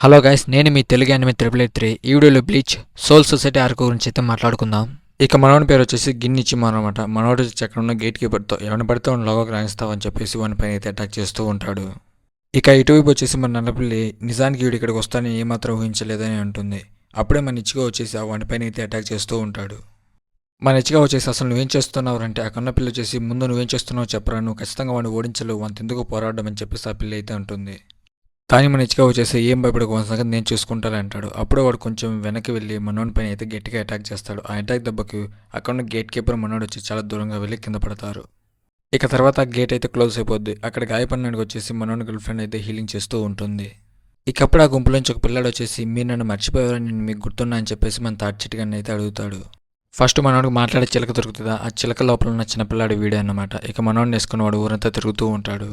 Hello guys, నేను మీ Telugu anime triple eight three. ఈ వీడియోలో బ్లీచ్ సోల్ సొసైటీ ఆర్క్ గురించి అయితే మాట్లాడుకుందాం. ఇక మనోడి పేరు వచ్చేసి గిన్నిచ్చిమో అనమాట. మనోడు అక్కడ ఉన్న గేట్ కీపర్తో ఎవరిని పడితే వాడిని లోగోకి రాణిస్తావని చెప్పేసి వాని పైన అయితే అటాక్ చేస్తూ ఉంటాడు. ఇక ఇటువైపు వచ్చేసి మన నల్లపిల్లి నిజానికి వీడు ఇక్కడికి వస్తానని ఏమాత్రం ఊహించలేదని అంటుంది. అప్పుడే మన ఇచ్చిగా వచ్చేసి ఆ వానిపైన అయితే అటాక్ చేస్తూ ఉంటాడు. మన ఇచ్చిగా వచ్చేసి అసలు నువ్వేం చేస్తున్నావు అంటే ఆ కన్న పిల్ల వచ్చేసి ముందు నువ్వేం చేస్తున్నావు చెప్పరా, నువ్వు ఖచ్చితంగా వాడిని ఓడించలేవు, అంత ఎందుకు పోరాడడం అని చెప్పేసి ఆ పిల్ల అయితే అంటుంది. కానీ మన ఇచ్చిగా వచ్చేసి ఏం భయపడకపోయిన సంగతి నేను చూసుకుంటాను అంటాడు. అప్పుడే వాడు కొంచెం వెనక్కి వెళ్ళి మనోడి పైన అయితే గట్టిగా అటాక్ చేస్తాడు. ఆ అటాక్ దెబ్బకి అక్కడ ఉన్న గేట్ కీపర్ మనోడు వచ్చి చాలా దూరంగా వెళ్ళి కింద పడతారు. ఇక తర్వాత ఆ గేట్ అయితే క్లోజ్ అయిపోద్ది. అక్కడ గాయపడినాడికి వచ్చేసి మనోడి గర్ల్ ఫ్రెండ్ అయితే హీలింగ్ చేస్తూ ఉంటుంది. ఇక అప్పుడు ఆ గుంపులోంచి ఒక పిల్లాడు వచ్చేసి మీరు నన్ను మర్చిపోయారని నేను మీకు గుర్తున్నా అని చెప్పేసి మన తాటి చిటికని అయితే అడుగుతాడు. ఫస్ట్ మనోడికి మాట్లాడే చిలక దొరుకుతుందా, ఆ చిలక లోపల ఉన్న చిన్న పిల్లాడు వీడే అన్నమాట. ఇక మనోడిని వేసుకుని వాడు ఊరంతా తిరుగుతూ ఉంటాడు.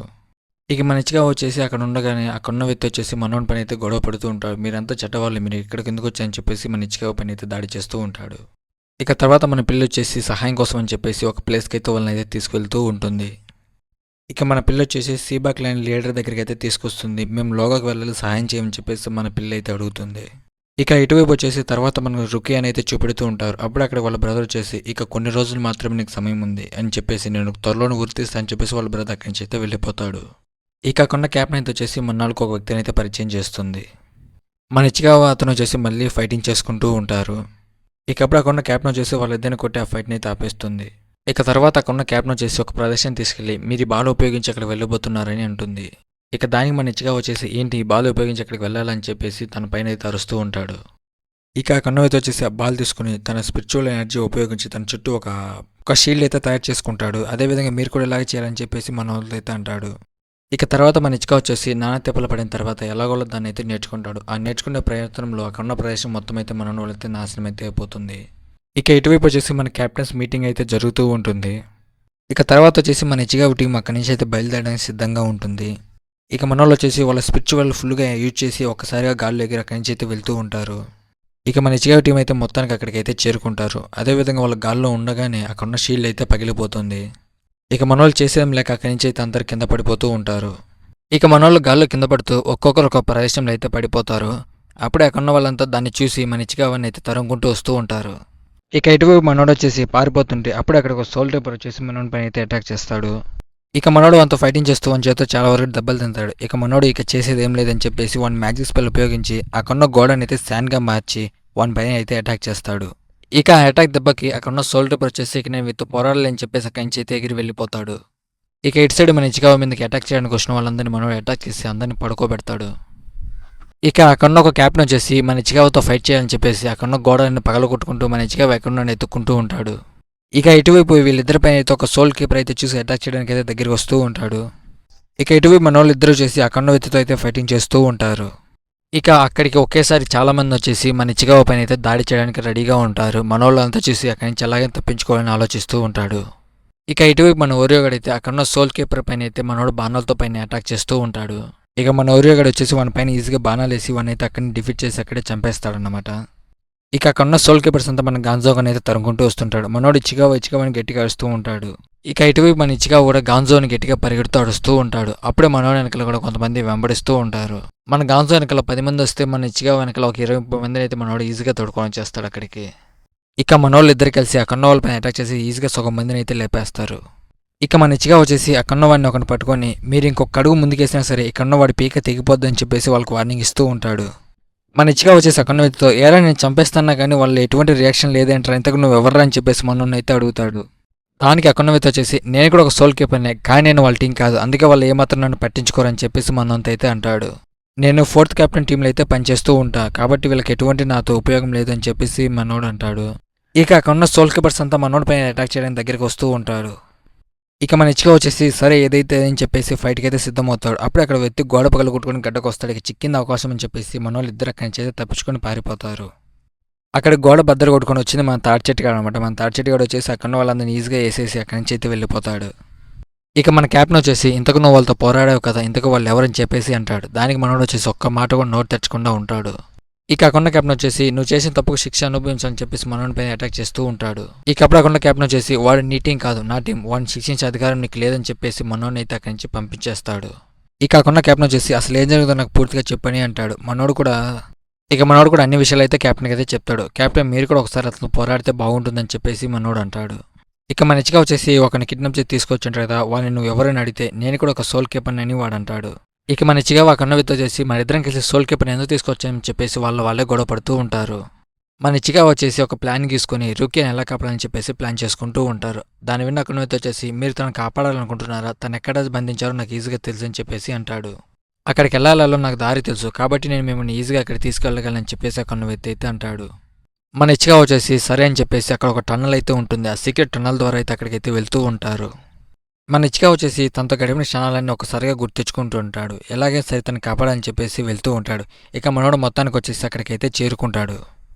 ఇక మంచిగా వచ్చేసి అక్కడ ఉండగానే అక్కడున్న వ్యక్తి వచ్చేసి మనోని పని అయితే గొడవ పడుతూ ఉంటాడు. మీరంతా చెడ్డవాళ్ళు, మీరు ఇక్కడికి ఎందుకు వచ్చాయని చెప్పేసి మన ఇచ్చిగా పని అయితే దాడి చేస్తూ ఉంటాడు. ఇక తర్వాత మన పిల్ల వచ్చేసి సహాయం కోసం అని చెప్పేసి ఒక ప్లేస్కి అయితే వాళ్ళని అయితే తీసుకెళ్తూ ఉంటుంది. ఇక మన పిల్ల వచ్చేసి సీబా క్లైన్ లీడర్ దగ్గరికి అయితే తీసుకొస్తుంది. మేము లోగాకి వెళ్ళాలి, సహాయం చేయమని చెప్పేసి మన పిల్ల అయితే అడుగుతుంది. ఇక ఇటువైపు వచ్చేసి తర్వాత మనకు రుకి అని అయితే చూపెడుతూ ఉంటారు. అప్పుడు అక్కడ వాళ్ళ బ్రదర్ వచ్చేసి ఇక కొన్ని రోజులు మాత్రమే నీకు సమయం ఉంది అని చెప్పేసి నేను త్వరలోనే గుర్తిస్తా అని చెప్పేసి వాళ్ళ బ్రదర్ అక్కడి నుంచి అయితే వెళ్ళిపోతాడు. ఈ కాకుండా క్యాప్టెన్ అయితే వచ్చేసి మన్నాళ్ళకు ఒక వ్యక్తిని అయితే పరిచయం చేస్తుంది. మన ఇచ్చిగా అతను వచ్చేసి మళ్ళీ ఫైటింగ్ చేసుకుంటూ ఉంటారు. ఇక అప్పుడు అక్కడ క్యాప్టెన్ వచ్చేసి వాళ్ళిద్దరిని కొట్టి ఆ ఫైట్ని అయితే ఆపేస్తుంది. ఇక తర్వాత అక్కడ క్యాప్టెన్ వచ్చేసి ఒక ప్రదేశం తీసుకెళ్లి మీరు ఈ బాల్ ఉపయోగించి అక్కడ వెళ్ళిపోతున్నారని అంటుంది. ఇక దానికి మన ఇచ్చిగా వచ్చేసి ఏంటి ఈ బాల్ ఉపయోగించి అక్కడికి వెళ్ళాలని చెప్పేసి తన పైన అయితే అరుస్తూ ఉంటాడు. ఇక ఆ కన్ను అయితే వచ్చేసి ఆ బాల్ తీసుకుని తన స్పిరిచువల్ ఎనర్జీ ఉపయోగించి తన చుట్టూ ఒక షీల్డ్ అయితే తయారు చేసుకుంటాడు. అదేవిధంగా మీరు కూడా ఇలాగే చేయాలని చెప్పేసి మన వాళ్ళు అయితే అంటాడు. ఇక తర్వాత మన ఇచ్చిగా వచ్చేసి నానా తెప్పలు పడిన తర్వాత ఎలాగోలో దాన్ని అయితే నేర్చుకుంటాడు. ఆ నేర్చుకునే ప్రయత్నంలో అక్కడ ఉన్న ప్రదేశం మొత్తం అయితే మన వాళ్ళైతే నాశనం అయితే అయిపోతుంది. ఇక ఇటువైపు వచ్చేసి మన క్యాప్టెన్స్ మీటింగ్ అయితే జరుగుతూ ఉంటుంది. ఇక తర్వాత వచ్చేసి మన ఇచ్చిగా టీం అక్కడి నుంచి అయితే బయలుదేరడానికి సిద్ధంగా ఉంటుంది. ఇక మన వాళ్ళు వచ్చేసి వాళ్ళ స్పిరిచువల్ ఫుల్గా యూజ్ చేసి ఒక్కసారిగా గాల్లో ఎగిరి అక్కడి నుంచి అయితే వెళ్తూ ఉంటారు. ఇక మన ఇచ్చిగా టీం అయితే మొత్తానికి అక్కడికి అయితే చేరుకుంటారు. అదేవిధంగా వాళ్ళ గాల్లో ఉండగానే అక్కడున్న షీల్డ్ అయితే పగిలిపోతుంది. ఇక మనోళ్ళు చేసేదేం లేక అక్కడి నుంచి అయితే అందరు కింద పడిపోతూ ఉంటారు. ఇక మనోళ్ళు గాల్లో కింద పడుతూ ఒక్కొక్కరు ఒక ప్రదేశంలో అయితే పడిపోతారు. అప్పుడే అక్కడున్న వాళ్ళంతా దాన్ని చూసి మన ఇచ్చిగా అవన్నీ అయితే తరుముకుంటూ వస్తూ ఉంటారు. ఇక ఇటువైపు మనోడు వచ్చేసి పారిపోతుంటే అప్పుడే అక్కడ ఒక సోల్ టైపర్ వచ్చేసి మనోడి పైన అయితే అటాక్ చేస్తాడు. ఇక మనోడు అంత ఫైటింగ్ చేస్తూ వన్ చేత చాలా వరకు దెబ్బలు తింటాడు. ఇక మనోడు ఇక చేసేది ఏం లేదని చెప్పేసి వన్ మ్యాజిక్ స్పెల్ ఉపయోగించి అక్కడున్న గోడని అయితే శాండ్గా మార్చి వన్ పైన అయితే అటాక్ చేస్తాడు. ఇక ఆ అటాక్ దెబ్బకి అక్కడున్న సోల్ టైపర్ వచ్చేసి ఇక నేను వీతో పోరాడలేని చెప్పేసి అక్కడి నుంచి అయితే ఎగిరి వెళ్ళిపోతాడు. ఇక ఇటు సైడ్ మన ఇచ్చిగా మీదకి అటాక్ చేయడానికి వచ్చిన వాళ్ళందరినీ మనోడు అటాక్ చేసి అందరినీ పడుకోబెడతాడు. ఇక అక్కడున్న ఒక క్యాప్టెన్ వచ్చేసి మన ఇచ్చిగాతో ఫైట్ చేయాలని చెప్పేసి అక్కడున్న గోడని పగలగొట్టుకుంటూ మన ఇచ్చిగా ఎక్కడున్న ఎత్తుక్కుంటూ ఉంటాడు. ఇక ఇటువైపు వీళ్ళిద్దరిపైన అయితే ఒక సోల్ కీపర్ అయితే చూసి అటాక్ చేయడానికి అయితే దగ్గరికి వస్తూ ఉంటాడు. ఇక ఇటువైపు మన వాళ్ళు ఇద్దరు చేసి అక్కడున్న వ్యక్తితో అయితే ఫైటింగ్ చేస్తూ ఉంటారు. ఇక అక్కడికి ఒకేసారి చాలా మంది వచ్చేసి మన ఇచ్చిగా పైన అయితే దాడి చేయడానికి రెడీగా ఉంటారు. మనోళ్ళంతా చూసి అక్కడి నుంచి ఎలాగైనా తప్పించుకోవాలని ఆలోచిస్తూ ఉంటాడు. ఇక ఇటువైపు మన ఓరియోగడ్ అక్కడున్న సోల్ కీపర్ పైన అయితే మనోడు బాణాలతో పైన అటాక్ చేస్తూ ఉంటాడు. ఇక మన ఓరియోగడ్ వచ్చేసి మన పైన ఈజీగా బాణాలు వేసి వాడిని అయితే అక్కడిని డిఫీట్ చేసి అక్కడే చంపేస్తాడన్నమాట. ఇక అక్కడున్న సోల్ కీపర్స్ అంతా మన గాంజోని అయితే తరుముకుంటూ వస్తుంటాడు. మనోడు ఇచ్చిగా అని గట్టిగా అరుస్తూ ఉంటాడు. ఇక ఇటువైపు మన ఇచ్చిగా కూడా గాంజోని గట్టిగా పరిగెడుతూ అడుస్తూ ఉంటాడు. అప్పుడే మనోడు వెనకాల కూడా కొంతమంది వెంబడిస్తూ ఉంటారు. మన గాంజో వెనకాల 10 మంది వస్తే మన ఇచ్చిగా వెనకాల ఒక 20 మందిని అయితే మనోడు ఈజీగా తోడుకోవడం చేస్తాడు అక్కడికి. ఇక మనోళ్ళు ఇద్దరు కలిసి అక్కడున్న వాళ్ళ పైన అటాక్ చేసి ఈజీగా సగం మందిని అయితే లేపేస్తారు. ఇక మన ఇచ్చిగా వచ్చేసి అక్కడున్న వాడిని ఒకటి పట్టుకొని మీరు ఇంకొక అడుగు ముందుకేసినా సరే ఇక్కడున్న వాడి పీక తెగిపోద్దని చెప్పేసి వాళ్ళకి వార్నింగ్ ఇస్తూ ఉంటాడు. మన ఇచ్చిగా వచ్చేసి అక్కడున్న వ్యక్తితో ఏరా నేను చంపేస్తున్నా కానీ వాళ్ళు ఎటువంటి రియాక్షన్ లేదంటారా, ఇంతకు నువ్వు ఎవర్రా అని చెప్పేసి మనోడిని అయితే అడుగుతాడు. దానికి అక్కడున్న వ్యక్తి వచ్చేసి నేను కూడా ఒక సోల్ కీపర్నే, కానీ నేను వాళ్ళ టీం కాదు, అందుకే వాళ్ళు ఏమాత్రం నన్ను పట్టించుకోరని చెప్పేసి మనోంత అయితే అంటాడు. నేను 4th క్యాప్టెన్ టీంలో అయితే పనిచేస్తూ ఉంటా, కాబట్టి వీళ్ళకి ఎటువంటి నాతో ఉపయోగం లేదని చెప్పేసి మనోడు అంటాడు. ఇక అక్కడున్న సోల్ కీపర్స్ అంతా మనోడి పైన అటాక్ చేయడానికి దగ్గరికి వస్తూ ఉంటారు. ఇక మన ఇచ్చిగా వచ్చేసి సరే ఏదైతే అని చెప్పేసి ఫైట్కి అయితే సిద్ధమవుతాడు. అప్పుడు అక్కడ వ్యక్తి గోడ పగలు కొట్టుకుని గడ్డకు వస్తాడు. ఇక చిక్కింది అవకాశం అని చెప్పేసి మన వాళ్ళు ఇద్దరు అక్కడి నుంచి అయితే తప్పించుకొని పారిపోతారు. అక్కడ గోడ బద్దలు కొట్టుకొని వచ్చింది మన తాడి చెట్టుగాడు అనమాట. మన తాడి చెట్టుగాడు వచ్చేసి అక్కడ వాళ్ళందరినీ ఈజీగా వేసేసి అక్కడి నుంచి అయితే వెళ్ళిపోతాడు. ఇక మన క్యాప్టెన్ వచ్చేసి ఇంతకు నువ్వు వాళ్ళతో పోరాడావు కదా, ఇంతకు వాళ్ళు ఎవరని చెప్పేసి అంటాడు. దానికి మనోడు వచ్చేసి ఒక్క మాట కూడా నోటు తెచ్చకుండా ఉంటాడు. ఇక అక్కడ క్యాప్టెన్ వచ్చేసి నువ్వు చేసిన తప్పుకు శిక్ష అనుభవించాలని చెప్పేసి మనోడి పైన అటాక్ చేస్తూ ఉంటాడు. ఇక అప్పుడు అక్కడ క్యాప్టెన్ వచ్చేసి వాడు నీ టీం కాదు నా టీం, వాడిని శిక్షించే అధికారం నీకు లేదని చెప్పేసి మనోడిని అయితే అక్కడి నుంచి పంపించేస్తాడు. ఇక అక్కడున్న కెప్టెన్ వచ్చేసి అసలు ఏం జరుగుతుందో నాకు పూర్తిగా చెప్పని అంటాడు. మనోడు కూడా అన్ని విషయాలు అయితే కెప్టెన్కి అయితే చెప్తాడు. కెప్టెన్ మీరు కూడా ఒకసారి అతను పోరాడితే బాగుంటుందని చెప్పేసి మనోడు అంటాడు. ఇక మన ఇచ్చిగా వచ్చేసి ఒకరిని కిడ్నాప్ చేసి తీసుకొచ్చింటారు కదా, వాడిని నువ్వు ఎవరైనా అడిగితే నేను కూడా ఒక సోల్ కీపర్ అని వాడు అంటాడు. ఇక మన ఇచ్చిగా ఒక అన్నవితో చేసి మన ఇద్దరం కలిసి సోల్ కీపర్ని ఎందుకు తీసుకొచ్చామని చెప్పేసి వాళ్ళే గొడవ పడుతూ ఉంటారు. మన ఇచ్చిగా వచ్చేసి ఒక ప్లాన్ గీసుకొని రుకీని ఎలా కాపాడాలని చెప్పేసి ప్లాన్ చేసుకుంటూ ఉంటారు. దాని విన్న అన్నవితో వచ్చేసి మీరు తనను కాపాడాలనుకుంటున్నారా, తను ఎక్కడ బంధించారో నాకు ఈజీగా తెలుసు అని చెప్పేసి అంటాడు. అక్కడికి వెళ్ళాలో నాకు దారి తెలుసు కాబట్టి నేను మిమ్మల్ని ఈజీగా అక్కడికి తీసుకెళ్ళగలని చెప్పేసి ఆ కన్నువెత్తి అయితే అంటాడు. మన ఇచ్చిగా వచ్చేసి సరే అని చెప్పేసి అక్కడ ఒక టన్నల్ అయితే ఉంటుంది. ఆ సీక్రెట్ టన్నల్ ద్వారా అయితే అక్కడికైతే వెళ్తూ ఉంటారు. మన ఇచ్చిగా వచ్చేసి తనతో గడిపిన క్షణాలన్నీ ఒకసారిగా గుర్తించుకుంటూ ఉంటాడు. ఎలాగే సరే తను కాపాడని చెప్పేసి వెళ్తూ ఉంటాడు. ఇక మనోడు మొత్తానికి వచ్చేసి అక్కడికైతే చేరుకుంటాడు.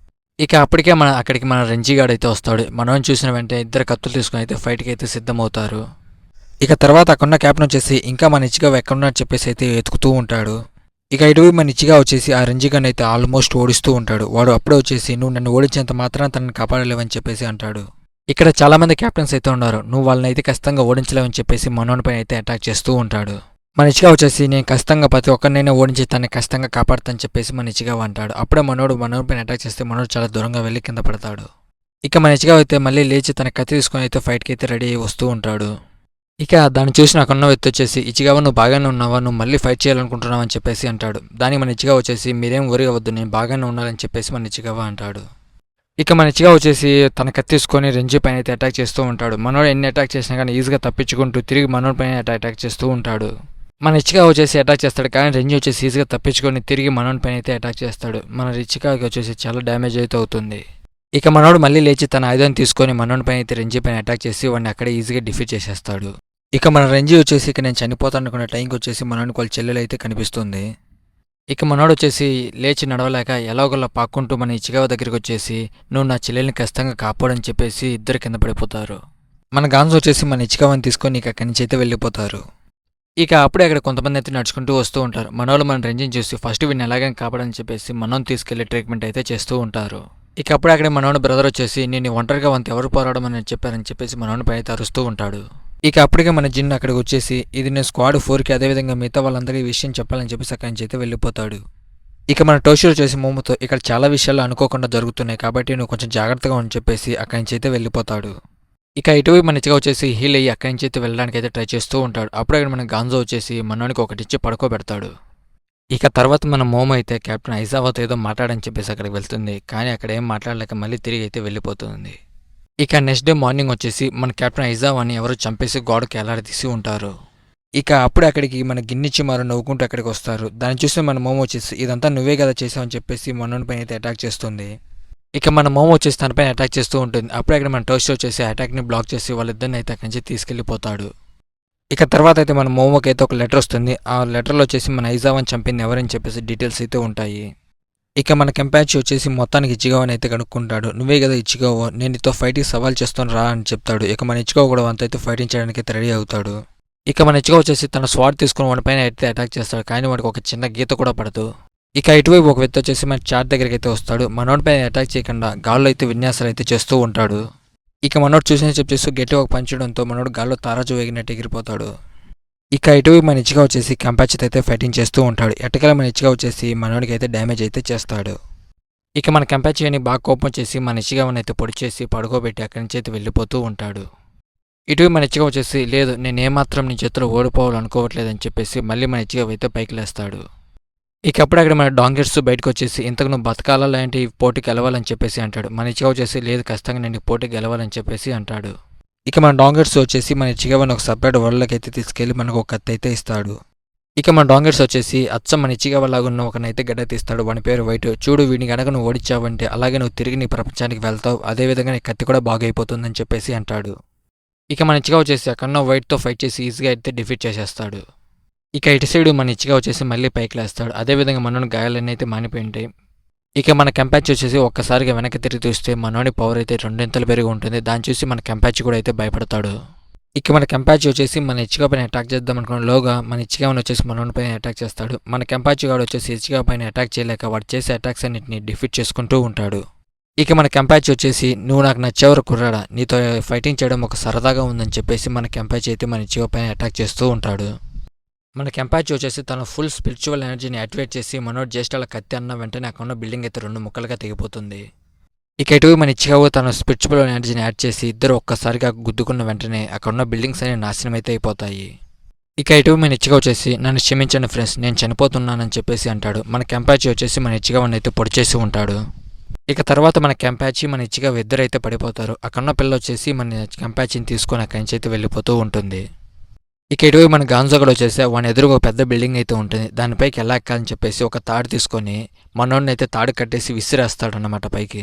ఇక అప్పటికే అక్కడికి మన రంజీగాడు అయితే వస్తాడు. మనోని చూసిన వెంటనే ఇద్దరు కత్తులు తీసుకుని అయితే ఫైట్కి అయితే సిద్ధమవుతారు. ఇక తర్వాత అక్కడున్న కెప్టెన్ వచ్చేసి ఇంకా మన ఇచ్చిగా ఎక్కడున్నా చెప్పేసి అయితే వెతుకుతూ ఉంటాడు. ఇక ఇటువైపు మన ఇచ్చిగా వచ్చేసి ఆ రంజీగాన్ని అయితే ఆల్మోస్ట్ ఓడిస్తూ ఉంటాడు. వాడు అప్పుడే వచ్చేసి నువ్వు నన్ను ఓడించేంత మాత్రాన తనని కాపాడలేవని చెప్పేసి అంటాడు. ఇక్కడ చాలా మంది కెప్టెన్స్ అయితే ఉన్నారు, నువ్వు వాళ్ళని అయితే ఖచ్చితంగా ఓడించలేవని చెప్పేసి మనోని పైన అయితే అటాక్ చేస్తూ ఉంటాడు. మన ఇచ్చిగా వచ్చేసి నేను ఖచ్చితంగా ప్రతి ఒక్కరినైనా ఓడించి తనని ఖచ్చితంగా కాపాడుతానని చెప్పేసి మన ఇచ్చిగా అంటాడు. అప్పుడే మనోడు పైన అటాక్ చేస్తే మనోడు చాలా దూరంగా వెళ్ళి కింద పడతాడు. ఇక మన ఇచ్చిగా అయితే మళ్ళీ లేచి తన కత్తి తీసుకొని అయితే ఫైట్కి అయితే రెడీ అయ్యి వస్తూ ఉంటాడు. ఇక దాన్ని చూసి నాకున్న వ్యక్తి వచ్చేసి ఇచ్చిగా నువ్వు బాగానే ఉన్నావా, నువ్వు మళ్ళీ ఫైట్ చేయాలనుకుంటున్నావు అని చెప్పేసి అంటాడు. దానికి మన ఇచ్చిగా వచ్చేసి మీరేం వరి అవ్వద్దు, నేను బాగానే ఉండాలని చెప్పేసి మన ఇచ్చిగా అంటాడు. ఇక మన ఇచ్చిగా వచ్చేసి తన కత్తి తీసుకొని రంజీ పైన అయితే అటాక్ చేస్తూ ఉంటాడు. మనోడు ఎన్ని అటాక్ చేసినా కానీ ఈజీగా తప్పించుకుంటూ తిరిగి మనోడి పైన అటాక్ చేస్తూ ఉంటాడు. మన ఇచ్చిగా వచ్చేసి అటాక్ చేస్తాడు కానీ రంజీ వచ్చేసి ఈజీగా తప్పించుకొని తిరిగి మనోడి పైన అయితే అటాక్ చేస్తాడు. మన ఇచ్చిగాకి వచ్చేసి చాలా డ్యామేజ్ అయితే అవుతుంది. ఇక మనోడు మళ్ళీ లేచి తన ఆయుధాన్ని తీసుకొని మనోడి పైన అయితే రంజీ పైన అటాక్ చేసి వాడిని అక్కడే ఈజీగా డిఫీట్ చేసేస్తాడు. ఇక మన రంజీ వచ్చేసి ఇక నేను చనిపోతాను అనుకున్న టైంకి వచ్చేసి మనోడికి వాళ్ళ చెల్లెలు అయితే కనిపిస్తుంది. ఇక మనోడు వచ్చేసి లేచి నడవలేక ఎలాగోలా పాక్కుంటూ మన ఇచ్చిగా దగ్గరికి వచ్చేసి నువ్వు నా చెల్లెల్ని ఖచ్చితంగా కాపాడని చెప్పేసి ఇద్దరు కింద పడిపోతారు. మన గాన్స్ వచ్చేసి మన ఇచ్చిగావని తీసుకొని ఇక అక్కడి నుంచి అయితే వెళ్ళిపోతారు. ఇక అప్పుడే అక్కడ కొంతమంది అయితే నడుచుకుంటూ వస్తూ ఉంటారు. మనోళ్ళు మన రంజిని చూసి ఫస్ట్ వీడిని ఎలాగైనా కాపాడని చెప్పేసి మనోని తీసుకెళ్లి ట్రీట్మెంట్ అయితే చేస్తూ ఉంటారు. ఇక అప్పుడే అక్కడ మనోడు బ్రదర్ వచ్చేసి నేను ఒంటరిగా వంత ఎవరు పోరాడమని చెప్పారని చెప్పేసి మనోని పైన అయితే అరుస్తూ ఉంటాడు. ఇక అప్పటికే మన జిన్ అక్కడికి వచ్చేసి ఇది నేను స్క్వాడ్ 4కి అదేవిధంగా మిగతా వాళ్ళందరికీ ఈ విషయం చెప్పాలని చెప్పేసి అక్కడి నుంచి అయితే వెళ్ళిపోతాడు. ఇక మన టోషిరో చేసి మోముతో ఇక్కడ చాలా విషయాలు అనుకోకుండా జరుగుతున్నాయి కాబట్టి నువ్వు కొంచెం జాగ్రత్తగా అని చెప్పేసి అక్కడి నుంచి అయితే వెళ్ళిపోతాడు. ఇక ఇటువైపు మన ఇచ్చిగా వచ్చేసి హీల్ అయ్యి అక్కడి నుంచి అయితే వెళ్ళడానికి అయితే ట్రై చేస్తూ ఉంటాడు. అప్పుడు అక్కడ మన గాంజో వచ్చేసి మనోనికి ఒకటి ఇచ్చి పడుకోబెడతాడు. ఇక తర్వాత మన మోమో అయితే కెప్టెన్ ఐజావాతో ఏదో మాట్లాడని చెప్పేసి అక్కడికి వెళ్తుంది. కానీ అక్కడ ఏం మాట్లాడలేక మళ్ళీ తిరిగి అయితే వెళ్ళిపోతుంది. ఇక నెక్స్ట్ డే మార్నింగ్ వచ్చేసి మన కెప్టెన్ ఐజావాని ఎవరు చంపేసి గోడకి ఎలాడదీసి ఉంటారు. ఇక అప్పుడు అక్కడికి మన గిన్నిచ్చి మారు నవ్వుకుంటూ అక్కడికి వస్తారు. దాన్ని చూసి మన మోమో వచ్చేసి ఇదంతా నువ్వే కదా చేసావని చెప్పేసి మనోని పైన అయితే అటాక్ చేస్తుంది. ఇక మన మోమో వచ్చేసి తనపైన అటాక్ చేస్తూ ఉంటుంది. అప్పుడే అక్కడ మన టోస్టర్ వచ్చేసి అటాక్ని బ్లాక్ చేసి వాళ్ళిద్దరిని అయితే అక్కడి నుంచి తీసుకెళ్ళిపోతాడు. ఇక తర్వాత అయితే మన మోమోకి అయితే ఒక లెటర్ వస్తుంది. ఆ లెటర్లో వచ్చేసి మన ఐజావాని చంపింది ఎవరని చెప్పేసి డీటెయిల్స్ అయితే ఉంటాయి. ఇక మన కెంపాచి వచ్చేసి మొత్తానికి ఇచ్చిగావని అయితే కనుక్కుంటాడు. నువ్వే కదా ఇచ్చిగావో, నేను నీతో ఫైటింగ్ సవాల్ చేస్తాను రా అని చెప్తాడు. ఇక మన ఇచ్చిగావ కూడా అంత అయితే ఫైటింగ్ చేయడానికి అయితే రెడీ అవుతాడు. ఇక మన ఇచ్చిగావ వచ్చేసి తన స్వాట్ తీసుకుని వాడి పైన అయితే అటాక్ చేస్తాడు. కానీ వాడికి ఒక చిన్న గీత కూడా పడదు. ఇక ఇటువైపు ఒక వ్యక్తి వచ్చేసి మన చాట్ దగ్గరికి అయితే వస్తాడు. మనోడి పైన అటాక్ చేయకుండా గాల్లో అయితే విన్యాసాలు అయితే చేస్తూ ఉంటాడు. ఇక మనోడు చూసిన చెప్పేసి గట్టిగా ఒక పంచడంతో మనోడు గాల్లో తారాజు వేగినట్టు ఎగిరిపోతాడు. ఇక ఇటువైపు మన ఇచ్చిగా వచ్చేసి కంపాచితో అయితే ఫైటింగ్ చేస్తూ ఉంటాడు. ఎట్టకెల మన ఇచ్చిగా వచ్చేసి మనోడికి అయితే డ్యామేజ్ అయితే చేస్తాడు. ఇక మన కంపాచి అని బాగా కోపం చేసి మన ఇచ్చిగావని అయితే పొడి చేసి పడుకోబెట్టి అక్కడి నుంచి అయితే వెళ్ళిపోతూ ఉంటాడు. ఇటువైపు మన ఇచ్చిగా వచ్చేసి లేదు నేను ఏమాత్రం నీ చేతిలో ఓడిపోవాలనుకోవట్లేదని చెప్పేసి మళ్ళీ మన ఇచ్చిగా అయితే పైకి లేస్తాడు. ఇక అప్పుడు అక్కడ మన డాంగెట్స్ బయటకు వచ్చేసి ఇంతకు నువ్వు బతకాలా లాంటి పోటీకి గెలవాలని చెప్పేసి అంటాడు. మన ఇచ్చిగా వచ్చేసి లేదు ఖచ్చితంగా నేను పోటీకి గెలవాలని చెప్పేసి అంటాడు. ఇక మన డాంగెట్స్ వచ్చేసి మన ఇచ్చిగావని ఒక సపరేట్ వరల్డ్లోకి అయితే తీసుకెళ్లి మనకు ఒక కత్తి అయితే ఇస్తాడు. ఇక మన డాంగెట్స్ వచ్చేసి అచ్చం మన ఇచ్చిగావలాగా ఉన్న ఒకనైతే గడ్డ తీస్తాడు. వాని పేరు వైట్. చూడు వీడిని గనక నువ్వు ఓడించావంటే అలాగే నువ్వు తిరిగి నీ ప్రపంచానికి వెళ్తావు, అదేవిధంగా నీ కత్తి కూడా బాగైపోతుందని చెప్పేసి అంటాడు. ఇక మన ఇచ్చిగా వచ్చేసి అక్కడ వైట్తో ఫైట్ చేసి ఈజీగా అయితే డిఫీట్ చేసేస్తాడు. ఇక ఇటు సైడు మన ఇచ్చిగా వచ్చేసి మళ్ళీ పైకి లేస్తాడు. అదేవిధంగా మనోని గాయాలన్నీ అయితే మానిపోయి ఉంటాయి. ఇక మన కెంపాచి వచ్చేసి ఒక్కసారిగా వెనక్కి తిరిగి చూస్తే మనోని పవర్ అయితే రెండింతలు పెరిగి ఉంటుంది. దాన్ని చూసి మన కెంపాచి కూడా అయితే భయపడతాడు. ఇక మన కెంపాచి వచ్చేసి మన ఇచ్చిగా పైన అటాక్ చేద్దాం అనుకున్న లోగా మన ఇచ్చిగా వచ్చేసి మనోని పైన అటాక్ చేస్తాడు. మన కెంపాచి గాడు వచ్చేసి ఇచ్చిగా పైన అటాక్ చేయలేక వాడు చేసే అటాక్స్ అన్నింటినీ డిఫీట్ చేసుకుంటూ ఉంటాడు. ఇక మన కెంపాచి వచ్చేసి నువ్వు నాకు నచ్చేవరకు కుర్రాడా, నీతో ఫైటింగ్ చేయడం ఒక సరదాగా ఉందని చెప్పేసి మన కెంపాచి అయితే మన ఇచ్చిగా పైన అటాక్ చేస్తూ ఉంటాడు. మన కెంపాచి వచ్చేసి తన ఫుల్ స్పిరిచువల్ ఎనర్జీని యాక్టివేట్ చేసి మనోడు జస్ట్ అలా కత్తి అన్న వెంటనే అక్కడ ఉన్న బిల్డింగ్ అయితే 2 ముక్కలుగా తెగిపోతుంది. ఇక ఇటువైపు మన ఇచ్చికాగో తన స్పిరిచువల్ ఎనర్జీని యాడ్ చేసి ఇద్దరు ఒక్కసారిగా గుద్దుకున్న వెంటనే అక్కడున్న బిల్డింగ్స్ అనేవి నాశనం అయితే అయిపోతాయి. ఇక ఇటువైపు మన ఇచ్చిగా వచ్చేసి నన్ను క్షమించండి ఫ్రెండ్స్, నేను చనిపోతున్నానని చెప్పేసి అంటాడు. మన కెంపాచి వచ్చేసి మన ఇచ్చిగావని అయితే పొడి చేసి ఉంటాడు. ఇక తర్వాత మన కెంపాచి మన ఇచ్చిగా ఇద్దరు అయితే పడిపోతారు. అక్కడున్న పిల్ల వచ్చేసి మన కెంపాచిని తీసుకొని అక్కడి నుంచి అయితే వెళ్ళిపోతూ ఉంటుంది. ఇక ఇటువైపు మన గాంజో కూడా వచ్చేసి వాని ఎదురుగా ఒక పెద్ద బిల్డింగ్ అయితే ఉంటుంది. దానిపైకి ఎలా ఎక్కాలని చెప్పేసి ఒక తాడు తీసుకొని మనోడిని అయితే తాడు కట్టేసి విసిరేస్తాడు అన్నమాట పైకి.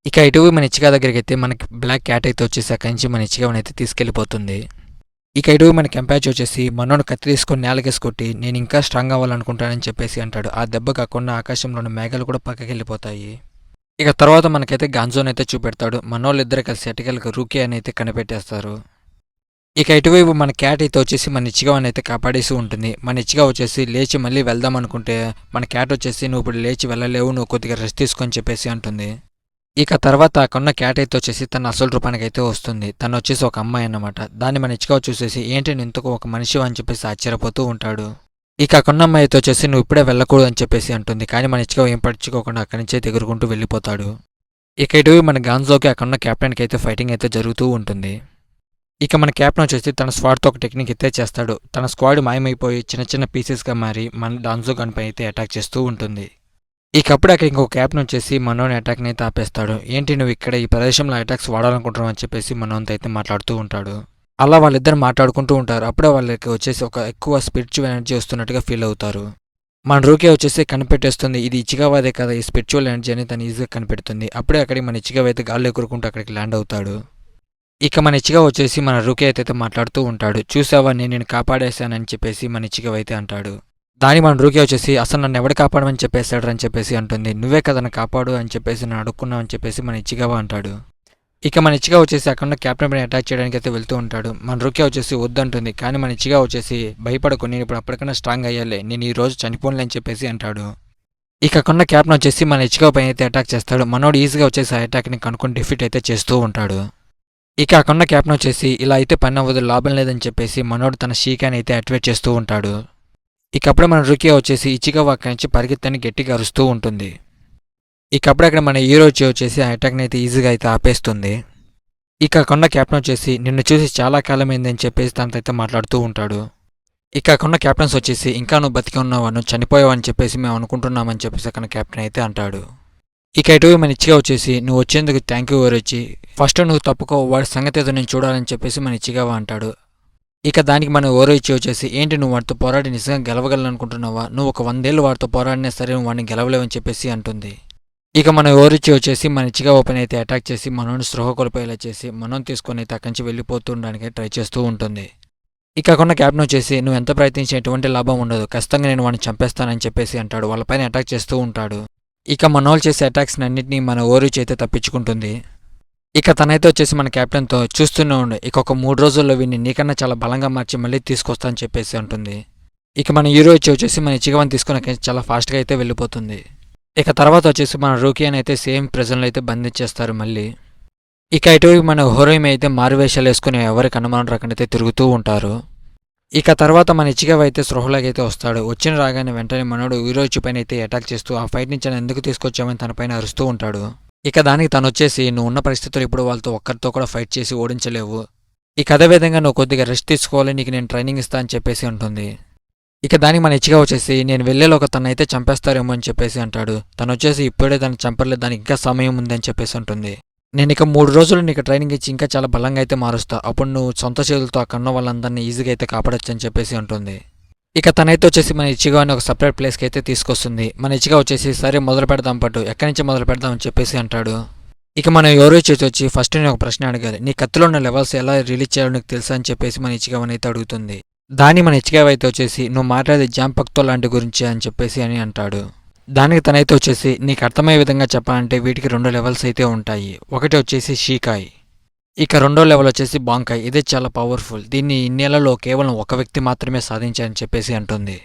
ఇక ఇటువైపు మన ఇచ్చిగా దగ్గరికి అయితే మనకి బ్లాక్ క్యాట్ అయితే వచ్చేసి అక్కడి నుంచి మన ఇచ్చిగావని అయితే తీసుకెళ్ళిపోతుంది. ఇక ఇటువైపు మన కెంపాచి వచ్చేసి మనోడు కత్తి తీసుకొని నేలకేసి కొట్టి నేను ఇంకా స్ట్రాంగ్ అవ్వాలనుకుంటానని చెప్పేసి అంటాడు. ఆ దెబ్బ కాకుండా ఆకాశంలో ఉన్న మేఘాలు కూడా పక్కకి వెళ్ళిపోతాయి. ఇక తర్వాత మనకైతే గాంజోని అయితే చూపెడతాడు. మనోళ్ళు ఇద్దరు కలిసి ఎటకెళ్ళకి రూకీ అని అయితే కనిపెట్టేస్తారు. ఇక ఇటువైపు మన క్యాట్ అయితే వచ్చేసి మన ఇచ్చిగావని అయితే కాపాడేసి ఉంటుంది. మన ఇచ్చిగా వచ్చేసి లేచి మళ్ళీ వెళ్దాం అనుకుంటే మన క్యాట్ వచ్చేసి నువ్వు ఇప్పుడు లేచి వెళ్ళలేవు, నువ్వు కొద్దిగా రెస్ట్ తీసుకొని చెప్పేసి అంటుంది. ఇక తర్వాత అక్కడున్న క్యాట్ అయితే వచ్చేసి తన అసలు రూపానికి అయితే వస్తుంది. తను వచ్చేసి ఒక అమ్మాయి అన్నమాట. దాన్ని మన ఇచ్చిగా చూసేసి ఏంటి నేను ఇంతకు ఒక మనిషి అని చెప్పేసి ఆశ్చర్యపోతూ ఉంటాడు. ఇక అక్కడున్న అమ్మాయి అయితే వచ్చేసి నువ్వు ఇప్పుడే వెళ్ళకూడదు అని చెప్పేసి అంటుంది. కానీ మన ఇచ్చిగా ఏం పట్టించుకోకుండా అక్కడి నుంచే ఎగురుకుంటూ వెళ్ళిపోతాడు. ఇక ఇటువైపు మన గాన్జోకి అక్కడున్న క్యాప్టెన్కి అయితే ఫైటింగ్ అయితే జరుగుతూ ఉంటుంది. ఇక మన క్యాప్టెన్ వచ్చేసి తన స్క్వాడ్తో ఒక టెక్నిక్ అయితే చేస్తాడు. తన స్క్వాడ్ మాయమైపోయి చిన్న చిన్న పీసెస్గా మారి మన డాన్జో గన్పై అయితే అటాక్ చేస్తూ ఉంటుంది. ఇకప్పుడు అక్కడ ఇంకొక క్యాప్టెన్ వచ్చేసి మనోని అటాక్ని అయితే ఆపేస్తాడు. ఏంటి నువ్వు ఇక్కడ ఈ ప్రదేశంలో అటాక్స్ వాడాలనుకుంటున్నావు అని చెప్పేసి మనోన్తో అయితే మాట్లాడుతూ ఉంటాడు. అలా వాళ్ళిద్దరు మాట్లాడుకుంటూ ఉంటారు. అప్పుడే వాళ్ళకి వచ్చేసి ఒక ఎక్కువ స్పిరిచువల్ ఎనర్జీ వస్తున్నట్టుగా ఫీల్ అవుతారు. మన రూకే వచ్చేసి కనిపెట్టేస్తుంది. ఇది ఇచ్చిగావాదే కదా ఈ స్పిరిచువల్ ఎనర్జీ అని తను ఈజీగా కనిపెడుతుంది. అప్పుడే అక్కడికి మన ఇచ్చిగావ అయితే గాల్లో ఎగురుకుంటూ అక్కడికి ల్యాండ్ అవుతాడు. ఇక మన ఇచ్చిగా వచ్చేసి మన రూకే అయితే మాట్లాడుతూ ఉంటాడు. చూసావా నేను కాపాడేశానని చెప్పేసి మన ఇచ్చిగా అయితే అంటాడు. దాని మన రూకే వచ్చేసి అసలు నన్ను ఎవడు కాపాడమని చెప్పేశాడు అని చెప్పేసి అంటుంది. నువ్వే కదా నన్ను కాపాడు అని చెప్పేసి నన్ను అడుక్కున్నావు అని చెప్పేసి మన ఇచ్చిగావా అంటాడు. ఇక మన ఇచ్చిగా వచ్చేసి అక్కడ క్యాప్టెన్ పైన అటాక్ చేయడానికి అయితే వెళ్తూ ఉంటాడు. మన రూకే వచ్చేసి వద్దంటుంది. కానీ మన ఇచ్చిగా వచ్చేసి భయపడకు, నేను ఇప్పుడు అప్పటికన్నా స్ట్రాంగ్ అయ్యాలి, నేను ఈ రోజు చనిపోనులే అని చెప్పేసి అంటాడు. ఇక అక్కడ క్యాప్టెన్ వచ్చేసి మన ఇచ్చిగా పైన అయితే అటాక్ చేస్తాడు. మనోడు ఈజీగా వచ్చేసి ఆ అటాక్ని కనుక్కొని డిఫీట్ అయితే చేస్తూ ఉంటాడు. ఇక అక్కడ క్యాప్టెన్ వచ్చేసి ఇలా అయితే పని అవ్వదు, లాభం లేదని చెప్పేసి మనోడు తన షీకాని అయితే యాక్టివేట్ చేస్తూ ఉంటాడు. ఇక అప్పుడే మన రుకియా వచ్చేసి ఇచ్చిగా అక్కడి నుంచి పరిగెత్తని గట్టిగా అరుస్తూ ఉంటుంది. ఇక అప్పుడే అక్కడ మన హీరో వచ్చేసి ఆ అటాక్ని అయితే ఈజీగా అయితే ఆపేస్తుంది. ఇక అక్కడ క్యాప్టెన్ వచ్చేసి నిన్ను చూసి చాలా కాలమైంది అని చెప్పేసి తనతో అయితే మాట్లాడుతూ ఉంటాడు. ఇక అక్కడ క్యాప్టెన్స్ వచ్చేసి ఇంకా నువ్వు బతికి ఉన్నావు, నువ్వు చనిపోయావు అని చెప్పేసి మేము అనుకుంటున్నామని చెప్పేసి అక్కడ క్యాప్టెన్ అయితే అంటాడు. ఇక ఇటు మన ఇచ్చిగా వచ్చేసి నువ్వు వచ్చేందుకు థ్యాంక్ యూ వచ్చి ఫస్ట్ నువ్వు తప్పుకో, వాడి సంగతి ఏదో నేను చూడాలని చెప్పేసి మన ఇచ్చిగావా అంటాడు. ఇక దానికి మన ఓరో ఇచ్చి వచ్చేసి ఏంటి నువ్వు వాడితో పోరాడి నిజంగా గెలవగలనుకుంటున్నావా, నువ్వు ఒక 100 ఏళ్ళు వాడితో పోరాడినా సరే నువ్వు వాడిని గెలవలేవని చెప్పేసి అంటుంది. ఇక మన ఓరిచ్చి వచ్చేసి మన ఇచ్చిగా ఓపెన్ అయితే అటాక్ చేసి మనోని స్పృహ కోల్పోయేలా చేసి మనోని తీసుకొని అయితే అక్కడి నుంచి వెళ్ళిపోతుండడానికి ట్రై చేస్తూ ఉంటుంది. ఇక కొన్న క్యాప్టెన్ వచ్చేసి నువ్వు ఎంత ప్రయత్నించినా ఎటువంటి లాభం ఉండదు, ఖచ్చితంగా నేను వాడిని చంపేస్తానని చెప్పేసి అంటాడు. వాళ్ళపైన అటాక్ చేస్తూ ఉంటాడు. ఇక మనోళ్ళు చేసే అటాక్స్ అన్నింటినీ మన ఓరిచి అయితే తప్పించుకుంటుంది. ఇక తనైతే వచ్చేసి మన క్యాప్టెన్తో చూస్తూనే ఉండు, ఇక ఒక 3 రోజుల్లో వీడిని నీకన్నా చాలా బలంగా మార్చి మళ్ళీ తీసుకొస్తా అని చెప్పేసి అంటుంది. ఇక మన హీరో వచ్చేసి మన ఇచ్చిగవని తీసుకుని చాలా ఫాస్ట్గా అయితే వెళ్ళిపోతుంది. ఇక తర్వాత వచ్చేసి మన రూకియాని అయితే సేమ్ ప్రెజెంట్లో అయితే బంధించేస్తారు మళ్ళీ. ఇక ఇటువైపు మన హీరోయిన్ అయితే మారువేషాలు వేసుకుని ఎవరికి అనుమానం రాకుండా అయితే తిరుగుతూ ఉంటారు. ఇక తర్వాత మన ఇచ్చిగవ అయితే స్పృహలోకి అయితే వస్తాడు. వచ్చిన రాగానే వెంటనే మనోడు హీరోయిచి పైన అయితే అటాక్ చేస్తూ ఆ ఫైట్ నుంచి ఎందుకు తీసుకొచ్చామని తన పైన అరుస్తూ ఉంటాడు. ఇక దానికి తను వచ్చేసి నువ్వు ఉన్న పరిస్థితుల్లో ఇప్పుడు వాళ్ళతో ఒక్కరితో కూడా ఫైట్ చేసి ఓడించలేవు, ఇక అదే విధంగా నువ్వు కొద్దిగా రెస్ట్ తీసుకోవాలి, నీకు నేను ట్రైనింగ్ ఇస్తా అని చెప్పేసి ఉంటుంది. ఇక దానికి మన ఇచ్చిగా వచ్చేసి నేను వెళ్ళేలోక తను అయితే చంపేస్తారేమో అని చెప్పేసి అంటాడు. తను వచ్చేసి ఇప్పుడే దాన్ని చంపలేదు, దానికి ఇంకా సమయం ఉంది అని చెప్పేసి ఉంటుంది. నేను ఇక 3 రోజులు నీకు ట్రైనింగ్ ఇచ్చి ఇంకా చాలా బలంగా అయితే మారుస్తా, అప్పుడు నువ్వు సొంత చేతులతో ఆ కన్న వాళ్ళందరినీ ఈజీగా అయితే కాపాడొచ్చు అని చెప్పేసి ఉంటుంది. ఇక తనైతే వచ్చేసి మన ఇచ్చిగా అని ఒక సపరేట్ ప్లేస్కి అయితే తీసుకొస్తుంది. మన ఇచ్చిగా వచ్చేసి సరే మొదలు పెడదాం పట్టు, ఎక్కడి నుంచి మొదలు పెడదాం అని చెప్పేసి అంటాడు. ఇక మనం ఎవరో వచ్చి ఫస్ట్ నేను ఒక ప్రశ్న అడగాలి, నీ కత్తిలో ఉన్న లెవెల్స్ ఎలా రిలీజ్ చేయాలో నీకు తెలుసా అని చెప్పేసి మన ఇచ్చిగా అయితే అడుగుతుంది. దాన్ని మన ఇచ్చిగా అయితే వచ్చేసి నువ్వు మాట్లాడేది జాంపక్తో లాంటి గురించి అని చెప్పేసి అని అంటాడు. దానికి తనైతే వచ్చేసి నీకు అర్థమయ్యే విధంగా చెప్పాలంటే వీటికి 2 లెవెల్స్ అయితే ఉంటాయి. ఒకటి వచ్చేసి షీకాయ్, ఇక 2వ లెవెల్ వచ్చేసి బాంకాయ్. ఇదే చాలా పవర్ఫుల్, దీన్ని ఇన్నేళ్లలో కేవలం ఒక వ్యక్తి మాత్రమే సాధించారని చెప్పేసి అంటుంది.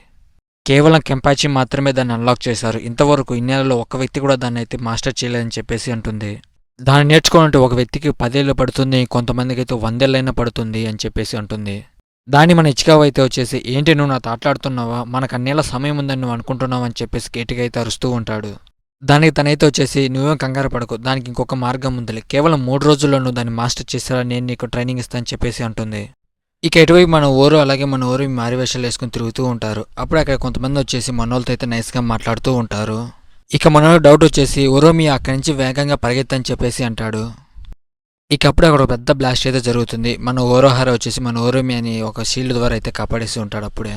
కేవలం కెంపాచి మాత్రమే దాన్ని అన్లాక్ చేశారు, ఇంతవరకు ఇన్నేళ్లలో ఒక వ్యక్తి కూడా దాన్ని అయితే మాస్టర్ చేయలేదని చెప్పేసి అంటుంది. దాన్ని నేర్చుకోవాలంటే ఒక వ్యక్తికి 10 ఏళ్ళు పడుతుంది, కొంతమందికి అయితే 100 ఏళ్ళైనా పడుతుంది అని చెప్పేసి అంటుంది. దాన్ని మన ఇచ్చికావ అయితే వచ్చేసి ఏంటి నువ్వు నాతో ఆటలాడుతున్నావా, మనకు అన్నేళ్ళ సమయం ఉందని నువ్వు అనుకుంటున్నావు అని చెప్పేసి గట్టిగా అయితే అరుస్తూ ఉంటాడు. దానికి తనైతే వచ్చేసి నువ్వేం కంగారు పడకు, దానికి ఇంకొక మార్గం ఉందిలే, కేవలం 3 రోజుల్లో నువ్వు దాన్ని మాస్టర్ చేసేలా నేను నీకు ట్రైనింగ్ ఇస్తానని చెప్పేసి అంటుంది. ఇక ఎటువైపు మన ఊరు అలాగే మన ఊరు మారివేషాలు వేసుకుని తిరుగుతూ ఉంటారు. అప్పుడు అక్కడ కొంతమంది వచ్చేసి మనోళ్ళతో అయితే నైస్గా మాట్లాడుతూ ఉంటారు. ఇక మనోడు డౌట్ వచ్చేసి ఒరోమి అక్కడి నుంచి వేగంగా పరిగెత్తని చెప్పేసి అంటాడు. ఇక అప్పుడు అక్కడ ఒక పెద్ద బ్లాస్ట్ అయితే జరుగుతుంది. మన ఓరోహార వచ్చేసి మన ఓరోమి అని ఒక షీల్డ్ ద్వారా అయితే కాపాడేసి ఉంటాడు అప్పుడే.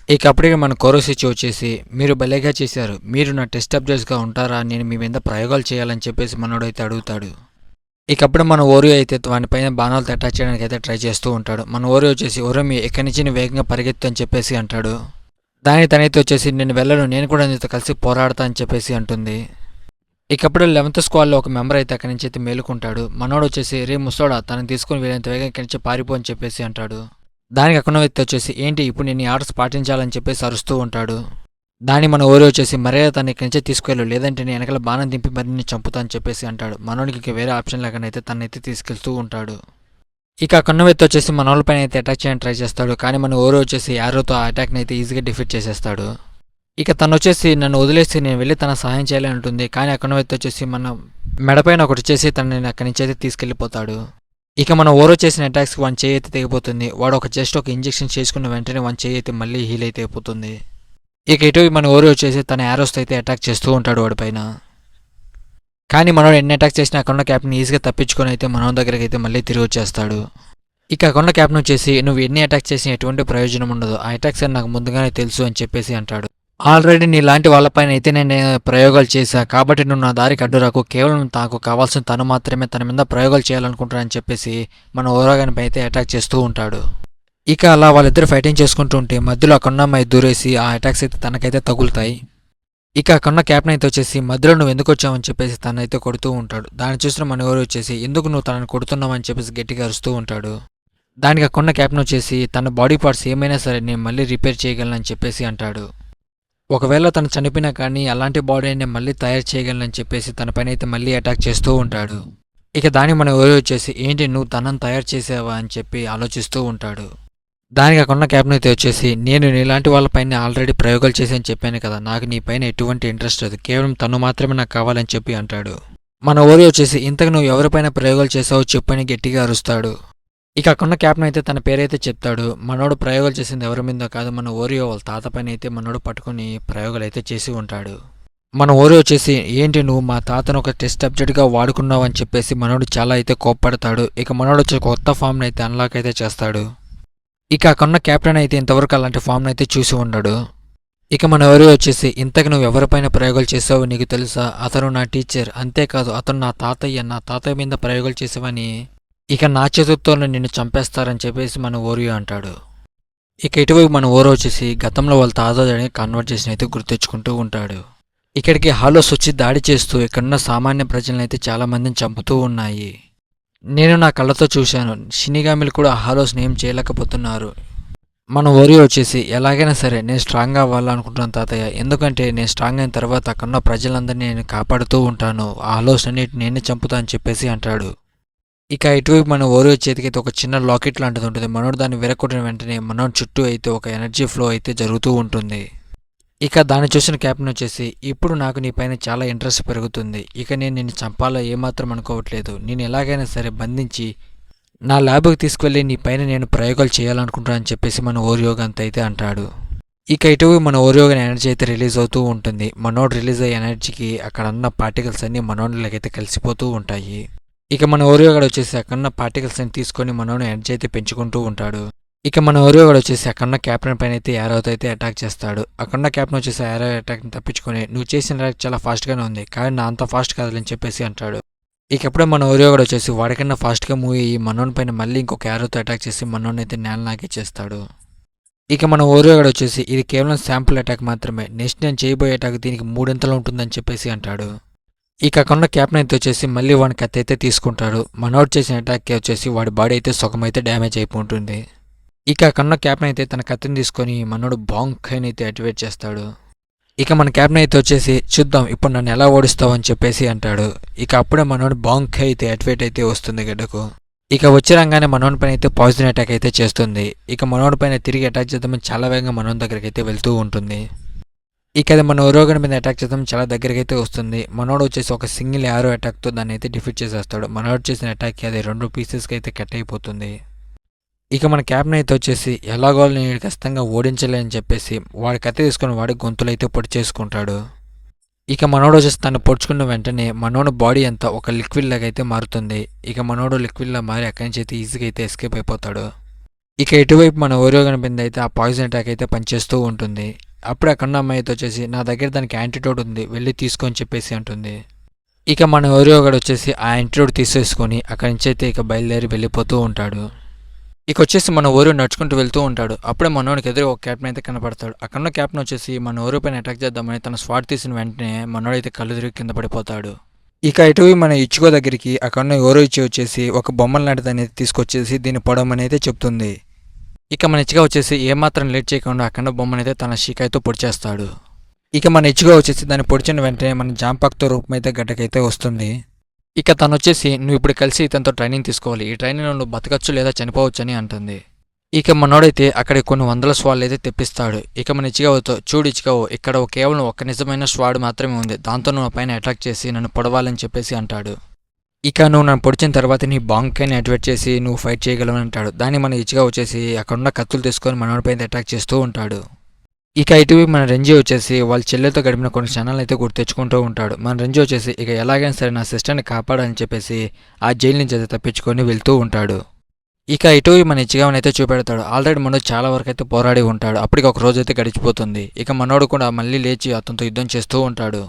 ఇక అప్పటికే మన కోరోసిచి వచ్చేసి మీరు భలేగా చేశారు, మీరు నా టెస్ట్ అబ్జెక్ట్స్గా ఉంటారా, నేను మీ మీద ప్రయోగాలు చేయాలని చెప్పేసి మనోడు అయితే అడుగుతాడు. ఇక అప్పుడు మన ఓరియో అయితే వానిపైన బాణాలతో అటాచ్ చేయడానికి అయితే ట్రై చేస్తూ ఉంటాడు. మన ఓరియో వచ్చేసి ఓరోమి ఎక్కడి నుంచి వేగంగా పరిగెత్తు అని చెప్పేసి అంటాడు. దానికి తనైతే వచ్చేసి నేను వెళ్ళను, నేను కూడా నీతో కలిసి పోరాడతా అని చెప్పేసి అంటుంది. ఇక అప్పుడు 11th స్క్వాడ్లో ఒక మెంబర్ అయితే అక్కడి నుంచి అయితే మేలుకుంటాడు. మనోడు వచ్చేసి రే ముసలోడా తనని తీసుకుని వీళ్ళంత వేగంగా ఇక్కడి నుంచి పారిపో అని చెప్పేసి అంటాడు. దానికి అక్కడ వ్యక్తి వచ్చేసి ఏంటి ఇప్పుడు నేను ఈ ఆర్డర్స్ పాటించాలని చెప్పేసి అరుస్తూ ఉంటాడు. దాన్ని మన ఓరి వచ్చేసి మరే తను ఇక్కడి నుంచే తీసుకెళ్ళు, లేదంటే నేను వెనకాల బాణం దింపి మరి నేను చంపుతా అని చెప్పేసి అంటాడు. మనోడికి ఇక వేరే ఆప్షన్ లేకనైతే తనైతే తీసుకెళ్తూ ఉంటాడు. ఇక ఆ కన్ను వ్యక్తి వచ్చేసి మన వాళ్ళపైన అయితే అటాక్ చేయడానికి ట్రై చేస్తాడు. కానీ మన ఓరి వచ్చేసి యారోతో ఆ అటాక్ని అయితే ఈజీగా డిఫీట్ చేసేస్తాడు. ఇక తను వచ్చేసి నన్ను వదిలేసి నేను వెళ్ళి తన సహాయం చేయాలని అంటుంది. కానీ ఆ కన్ను వ్యక్తి వచ్చేసి మన మెడపైన ఒకటి వచ్చేసి తనని అక్కడి నుంచి అయితే తీసుకెళ్లిపోతాడు. ఇక మన ఓరో చేసిన అటాక్స్కి వన్ చేయి అయితే తెగిపోతుంది. వాడు జస్ట్ ఒక ఇంజెక్షన్ చేసుకున్న వెంటనే వన్ చేయి అయితే మళ్ళీ హీల్ అయితే అయిపోతుంది. ఇక ఇటు మన ఓరి వచ్చేసి తన యారోస్తో అయితే అటాక్ చేస్తూ ఉంటాడు వాడిపైన. కానీ మనోడు ఎన్ని అటాక్ చేసినా అక్కడ క్యాప్ని ఈజీగా తప్పించుకొని అయితే మనోడి దగ్గరికి అయితే మళ్ళీ తిరిగి వచ్చేస్తాడు. ఇక అక్కడ క్యాప్ను వచ్చేసి నువ్వు ఎన్ని అటాక్ చేసినా ఎటువంటి ప్రయోజనం ఉండదు, ఆ అటాక్స్ అని నాకు ముందుగానే తెలుసు అని చెప్పేసి అంటాడు. ఆల్రెడీ నీలాంటి వాళ్ళపైన అయితే నేను ప్రయోగాలు చేశా, కాబట్టి నువ్వు నా దారికి అడ్డురాకు, కేవలం నాకు కావాల్సిన తను మాత్రమే తన మీద ప్రయోగాలు చేయాలనుకుంటానని చెప్పేసి మన ఓరోగానిపై అయితే అటాక్ చేస్తూ ఉంటాడు. ఇక అలా వాళ్ళిద్దరు ఫైటింగ్ చేసుకుంటూ ఉంటే మధ్యలో అక్కడ అమ్మాయి దూరేసి ఆ అటాక్స్ అయితే తనకైతే తగులుతాయి. ఇక అక్కడ క్యాప్టెన్ అయితే వచ్చేసి మధ్యలో నువ్వు ఎందుకు వచ్చావని చెప్పేసి తనైతే కొడుతూ ఉంటాడు. దాన్ని చూసిన మన ఎవరు వచ్చేసి ఎందుకు నువ్వు తనని కొడుతున్నావని చెప్పేసి గట్టిగా అరుస్తూ ఉంటాడు. దానికి అక్కడ క్యాప్టెన్ వచ్చేసి తన బాడీ పార్ట్స్ ఏమైనా సరే నేను మళ్ళీ రిపేర్ చేయగలనని చెప్పేసి అంటాడు. ఒకవేళ తను చనిపోయినా కానీ అలాంటి బాడీని నేను మళ్ళీ తయారు చేయగలనని చెప్పేసి తన పైన అయితే మళ్ళీ అటాక్ చేస్తూ ఉంటాడు. ఇక దానికి మన ఎవరు వచ్చేసి ఏంటి నువ్వు తనని తయారు చేసావా అని చెప్పి ఆలోచిస్తూ ఉంటాడు. దానికి అక్కడ క్యాప్టెన్ అయితే వచ్చేసి నేను నీలాంటి వాళ్ళపైన ఆల్రెడీ ప్రయోగాలు చేశాను చెప్పాను కదా, నాకు నీ పైన ఎటువంటి ఇంట్రెస్ట్ లేదు, కేవలం తను మాత్రమే నాకు కావాలని చెప్పి అంటాడు. మన ఓరి వచ్చేసి ఇంతకు నువ్వు ఎవరిపైన ప్రయోగాలు చేసావో చెప్పని గట్టిగా అరుస్తాడు. ఇక అక్కడ క్యాప్టెన్ అయితే తన పేరైతే చెప్తాడు. మనోడు ప్రయోగాలు చేసింది ఎవరి మీద కాదు, మన ఓరియో వాళ్ళ తాత పైన అయితే మనోడు పట్టుకుని ప్రయోగాలు అయితే చేసి ఉంటాడు. మన ఓరి వచ్చేసి ఏంటి నువ్వు మా తాతను ఒక టెస్ట్ సబ్జెక్ట్గా వాడుకున్నావు అని చెప్పేసి మనోడు చాలా అయితే కోప్పడతాడు. ఇక మనోడు వచ్చి కొత్త ఫామ్ని అయితే అన్లాక్ అయితే చేస్తాడు. ఇక అక్కడ క్యాప్టెన్ అయితే ఇంతవరకు అలాంటి ఫామ్ని అయితే చూసి ఉండడు. ఇక మన ఎవరు వచ్చేసి ఇంతకు నువ్వు ఎవరిపైన ప్రయోగాలు చేసావో నీకు తెలుసా, అతను నా టీచర్, అంతేకాదు అతను నా తాతయ్య మీద ప్రయోగాలు చేసావని ఇక నా చేతులతోనే నిన్ను చంపేస్తారని చెప్పేసి మన ఓరియో అంటాడు. ఇక ఇటువైపు మన ఓరో వచ్చేసి గతంలో వాళ్ళ తాతని కన్వర్ట్ చేసిన అయితే గుర్తెచ్చుకుంటూ ఉంటాడు. ఇక్కడికి హాలోస్ వచ్చి దాడి చేస్తూ ఇక్కడున్న సామాన్య ప్రజలను అయితే చాలా మందిని చంపుతూ ఉన్నాయి. నేను నా కళ్ళతో చూశాను, షినిగామిలు కూడా హాలోస్ని ఏం చేయలేకపోతున్నారు. మన ఓరియో వచ్చేసి ఎలాగైనా సరే నేను స్ట్రాంగ్ అవ్వాలనుకుంటున్నాను తాతయ్య, ఎందుకంటే నేను స్ట్రాంగ్ అయిన తర్వాత అక్కడున్న ప్రజలందరినీ నేను కాపాడుతూ ఉంటాను, ఆ హాలోస్ అన్నిటి నేనే చంపుతా అని చెప్పేసి అంటాడు. ఇక ఇటువైపు మన ఓరియో చేతికి అయితే ఒక చిన్న లాకెట్ లాంటిది ఉంటుంది. మనోడు దాన్ని విరగొట్టిన వెంటనే మనోడు చుట్టూ అయితే ఒక ఎనర్జీ ఫ్లో అయితే జరుగుతూ ఉంటుంది. ఇక దాన్ని చూసిన క్యాప్టెన్ వచ్చేసి ఇప్పుడు నాకు నీ పైన చాలా ఇంట్రెస్ట్ పెరుగుతుంది, ఇక నేను నిన్ను చంపాలో ఏమాత్రం అనుకోవట్లేదు, నేను ఎలాగైనా సరే బంధించి నా ల్యాబ్కి తీసుకువెళ్ళి నీ పైన నేను ప్రయోగాలు చేయాలనుకుంటున్నాను అని చెప్పేసి మన ఓరియోగంత అయితే అంటాడు. ఇక ఇటు మన ఓరియోగన్ ఎనర్జీ అయితే రిలీజ్ అవుతూ ఉంటుంది. మనోడు రిలీజ్ అయ్యే ఎనర్జీకి అక్కడ ఉన్న పార్టికల్స్ అన్ని మనోడిలోకైతే కలిసిపోతూ ఉంటాయి. ఇక మన ఓరియోగడ్ వచ్చేసి అక్కడున్న పార్టికల్స్ అని తీసుకొని మనోడు ఎనర్జీ అయితే పెంచుకుంటూ ఉంటాడు. ఇక మన ఓరియోగడ్ వచ్చేసి అక్కడున్న క్యాప్టెన్ పైన అయితే యారోతో అయితే అటాక్ చేస్తాడు. అక్కడున్న క్యాప్టెన్ వచ్చేసి యారో అటాక్ని తప్పించుకొని నువ్వు చేసిన అటాక్ చాలా ఫాస్ట్గానే ఉంది, కానీ నా అంత ఫాస్ట్ కాదని చెప్పేసి అంటాడు. ఇక ఎప్పుడే మన ఓరియోగడ్ వచ్చేసి వాడికన్నా ఫాస్ట్గా మూవ్ అయ్యి మనోని పైన మళ్ళీ ఇంకొక యారోతో అటాక్ చేసి మనోని అయితే నేల నాకిచ్చేస్తాడు. ఇక మన ఓరియోగడ్ వచ్చేసి ఇది కేవలం శాంపుల్ అటాక్ మాత్రమే, నెక్స్ట్ నేను చేయబోయే అటాక్ దీనికి 3 ఇంతలు ఉంటుందని చెప్పేసి అంటాడు. ఇక అక్కడ క్యాప్టెన్ అయితే వచ్చేసి మళ్ళీ వాడిని కత్తి అయితే తీసుకుంటాడు. మనోడు చేసిన అటాక్కి వచ్చేసి వాడి బాడీ అయితే సుఖమైతే డ్యామేజ్ అయిపోతుంది. ఇక అక్కడ క్యాప్టెన్ అయితే తన కత్తిని తీసుకొని మనోడు బాంగ్ ఖైన్ అయితే యాక్టివేట్ చేస్తాడు. ఇక మన క్యాప్టెన్ అయితే వచ్చేసి చూద్దాం ఇప్పుడు నన్ను ఎలా ఓడిస్తావు అని చెప్పేసి అంటాడు. ఇక అప్పుడే మనోడు బాంగ్ ఖై అయితే యాక్టివేట్ అయితే వస్తుంది గడ్డకు. ఇక వచ్చే రంగానే మనోని పైన అయితే పాయిజన్ అటాక్ అయితే చేస్తుంది. ఇక మనోడి పైన తిరిగి అటాక్ చేద్దామని చాలా వేగంగా మనోని దగ్గరికి అయితే వెళ్తూ ఉంటుంది. ఇక అది మన ఓరోగన్ మీద అటాక్ చేద్దాం చాలా దగ్గరికి అయితే వస్తుంది. మనోడు వచ్చేసి ఒక సింగిల్ యారో అటాక్తో దాన్ని అయితే డిఫీట్ చేసేస్తాడు. మనోడు చేసిన అటాక్కి అది 2 పీసెస్కి అయితే కట్ అయిపోతుంది. ఇక మన క్యాప్టెన్ అయితే వచ్చేసి ఎలాగో నేను ఖచ్చితంగా ఓడించలే అని చెప్పేసి వాడి కత్తి తీసుకుని వాడి గొంతులు అయితే పొడి చేసుకుంటాడు. ఇక మనోడు వచ్చేసి తను పొడుచుకున్న వెంటనే మనోడు బాడీ అంతా ఒక లిక్విడ్ లాగా అయితే మారుతుంది. ఇక మనోడు లిక్విడ్లా మారి అక్కడి నుంచి అయితే ఈజీగా అయితే ఎస్కేప్ అయిపోతాడు. ఇక ఇటువైపు మన ఓరియోగన్ మీద అయితే ఆ పాయిజన్ అటాక్ అయితే పనిచేస్తూ ఉంటుంది. అప్పుడు అక్కడ అమ్మాయి అయితే వచ్చేసి నా దగ్గర దానికి యాంటీడోట్ ఉంది వెళ్ళి తీసుకొని చెప్పేసి అంటుంది. ఇక మన ఓరియోగడ్ వచ్చేసి ఆ యాంటీడోట్ తీసేసుకొని అక్కడి నుంచి అయితే ఇక బయలుదేరి వెళ్ళిపోతూ ఉంటాడు. ఇక వచ్చేసి మన ఓరియో నడుచుకుంటూ వెళ్తూ ఉంటాడు. అప్పుడే మనోడికి ఎదురు ఒక క్యాప్టెన్ అయితే కనపడతాడు. అక్కడున్న క్యాప్టెన్ వచ్చేసి మన ఓరియో పైన అటాక్ చేద్దామని తన స్వాట్ తీసిన వెంటనే మనోడైతే కళ్ళు తిరిగి కింద పడిపోతాడు. ఇక ఇటు మన ఇచ్చుకో దగ్గరికి అక్కడున్న ఓరో ఇచ్చి వచ్చేసి ఒక బొమ్మల లాంటిది అనేది తీసుకొచ్చేసి దీన్ని పొడవమని అయితే చెప్తుంది. ఇక మన ఇచ్చుగా వచ్చేసి ఏమాత్రం లేట్ చేయకుండా అక్కడ బొమ్మనైతే తన షీకాయతో పొడిచేస్తాడు. ఇక మన ఇచ్చుగా వచ్చేసి దాన్ని పొడిచిన వెంటనే మన జాంపాక్తో రూపం అయితే గడ్డకైతే వస్తుంది. ఇక తను వచ్చేసి నువ్వు ఇప్పుడు కలిసి ఇతనితో ట్రైనింగ్ తీసుకోవాలి, ఈ ట్రైనింగ్లో నువ్వు బతకచ్చు లేదా చనిపోవచ్చు అని అంటుంది. ఇక మనోడైతే అక్కడ కొన్ని వందల స్వాళ్ళు అయితే తెప్పిస్తాడు. ఇక మన ఇచ్చిగావుతో చూడు ఇచ్చిగావు ఇక్కడ కేవలం ఒక్క నిజమైన స్వాడ్ మాత్రమే ఉంది, దాంతో నువ్వు పైన అటాక్ చేసి నన్ను పొడవాలని చెప్పేసి అంటాడు. ఇక నువ్వు నన్ను పొడిచిన తర్వాత నీ బాంకాయని యాక్టివేట్ చేసి నువ్వు ఫైట్ చేయగలవని అంటాడు. దాన్ని మన ఇచ్చిగా వచ్చేసి అక్కడున్న కత్తులు తీసుకొని మనోడిపైన అటాక్ చేస్తూ ఉంటాడు. ఇక ఇటువైపు మన రంజీ వచ్చేసి వాళ్ళ చెల్లెలతో గడిపిన కొన్ని క్షణాలు అయితే గుర్తు తెచ్చుకుంటూ ఉంటాడు. మన రంజీ వచ్చేసి ఇక ఎలాగైనా సరే నా సిస్టర్ని కాపాడని చెప్పేసి ఆ జైలు నుంచి అయితే తప్పించుకొని వెళ్తూ ఉంటాడు. ఇక ఇటువైపు మన ఇచ్చిగావని అయితే చూపెడతాడు. ఆల్రెడీ మనోడు చాలా వరకు అయితే పోరాడి ఉంటాడు. అప్పటికి ఒక రోజు అయితే గడిచిపోతుంది. ఇక మనోడు కూడా మళ్ళీ లేచి అతనితో యుద్ధం చేస్తూ ఉంటాడు.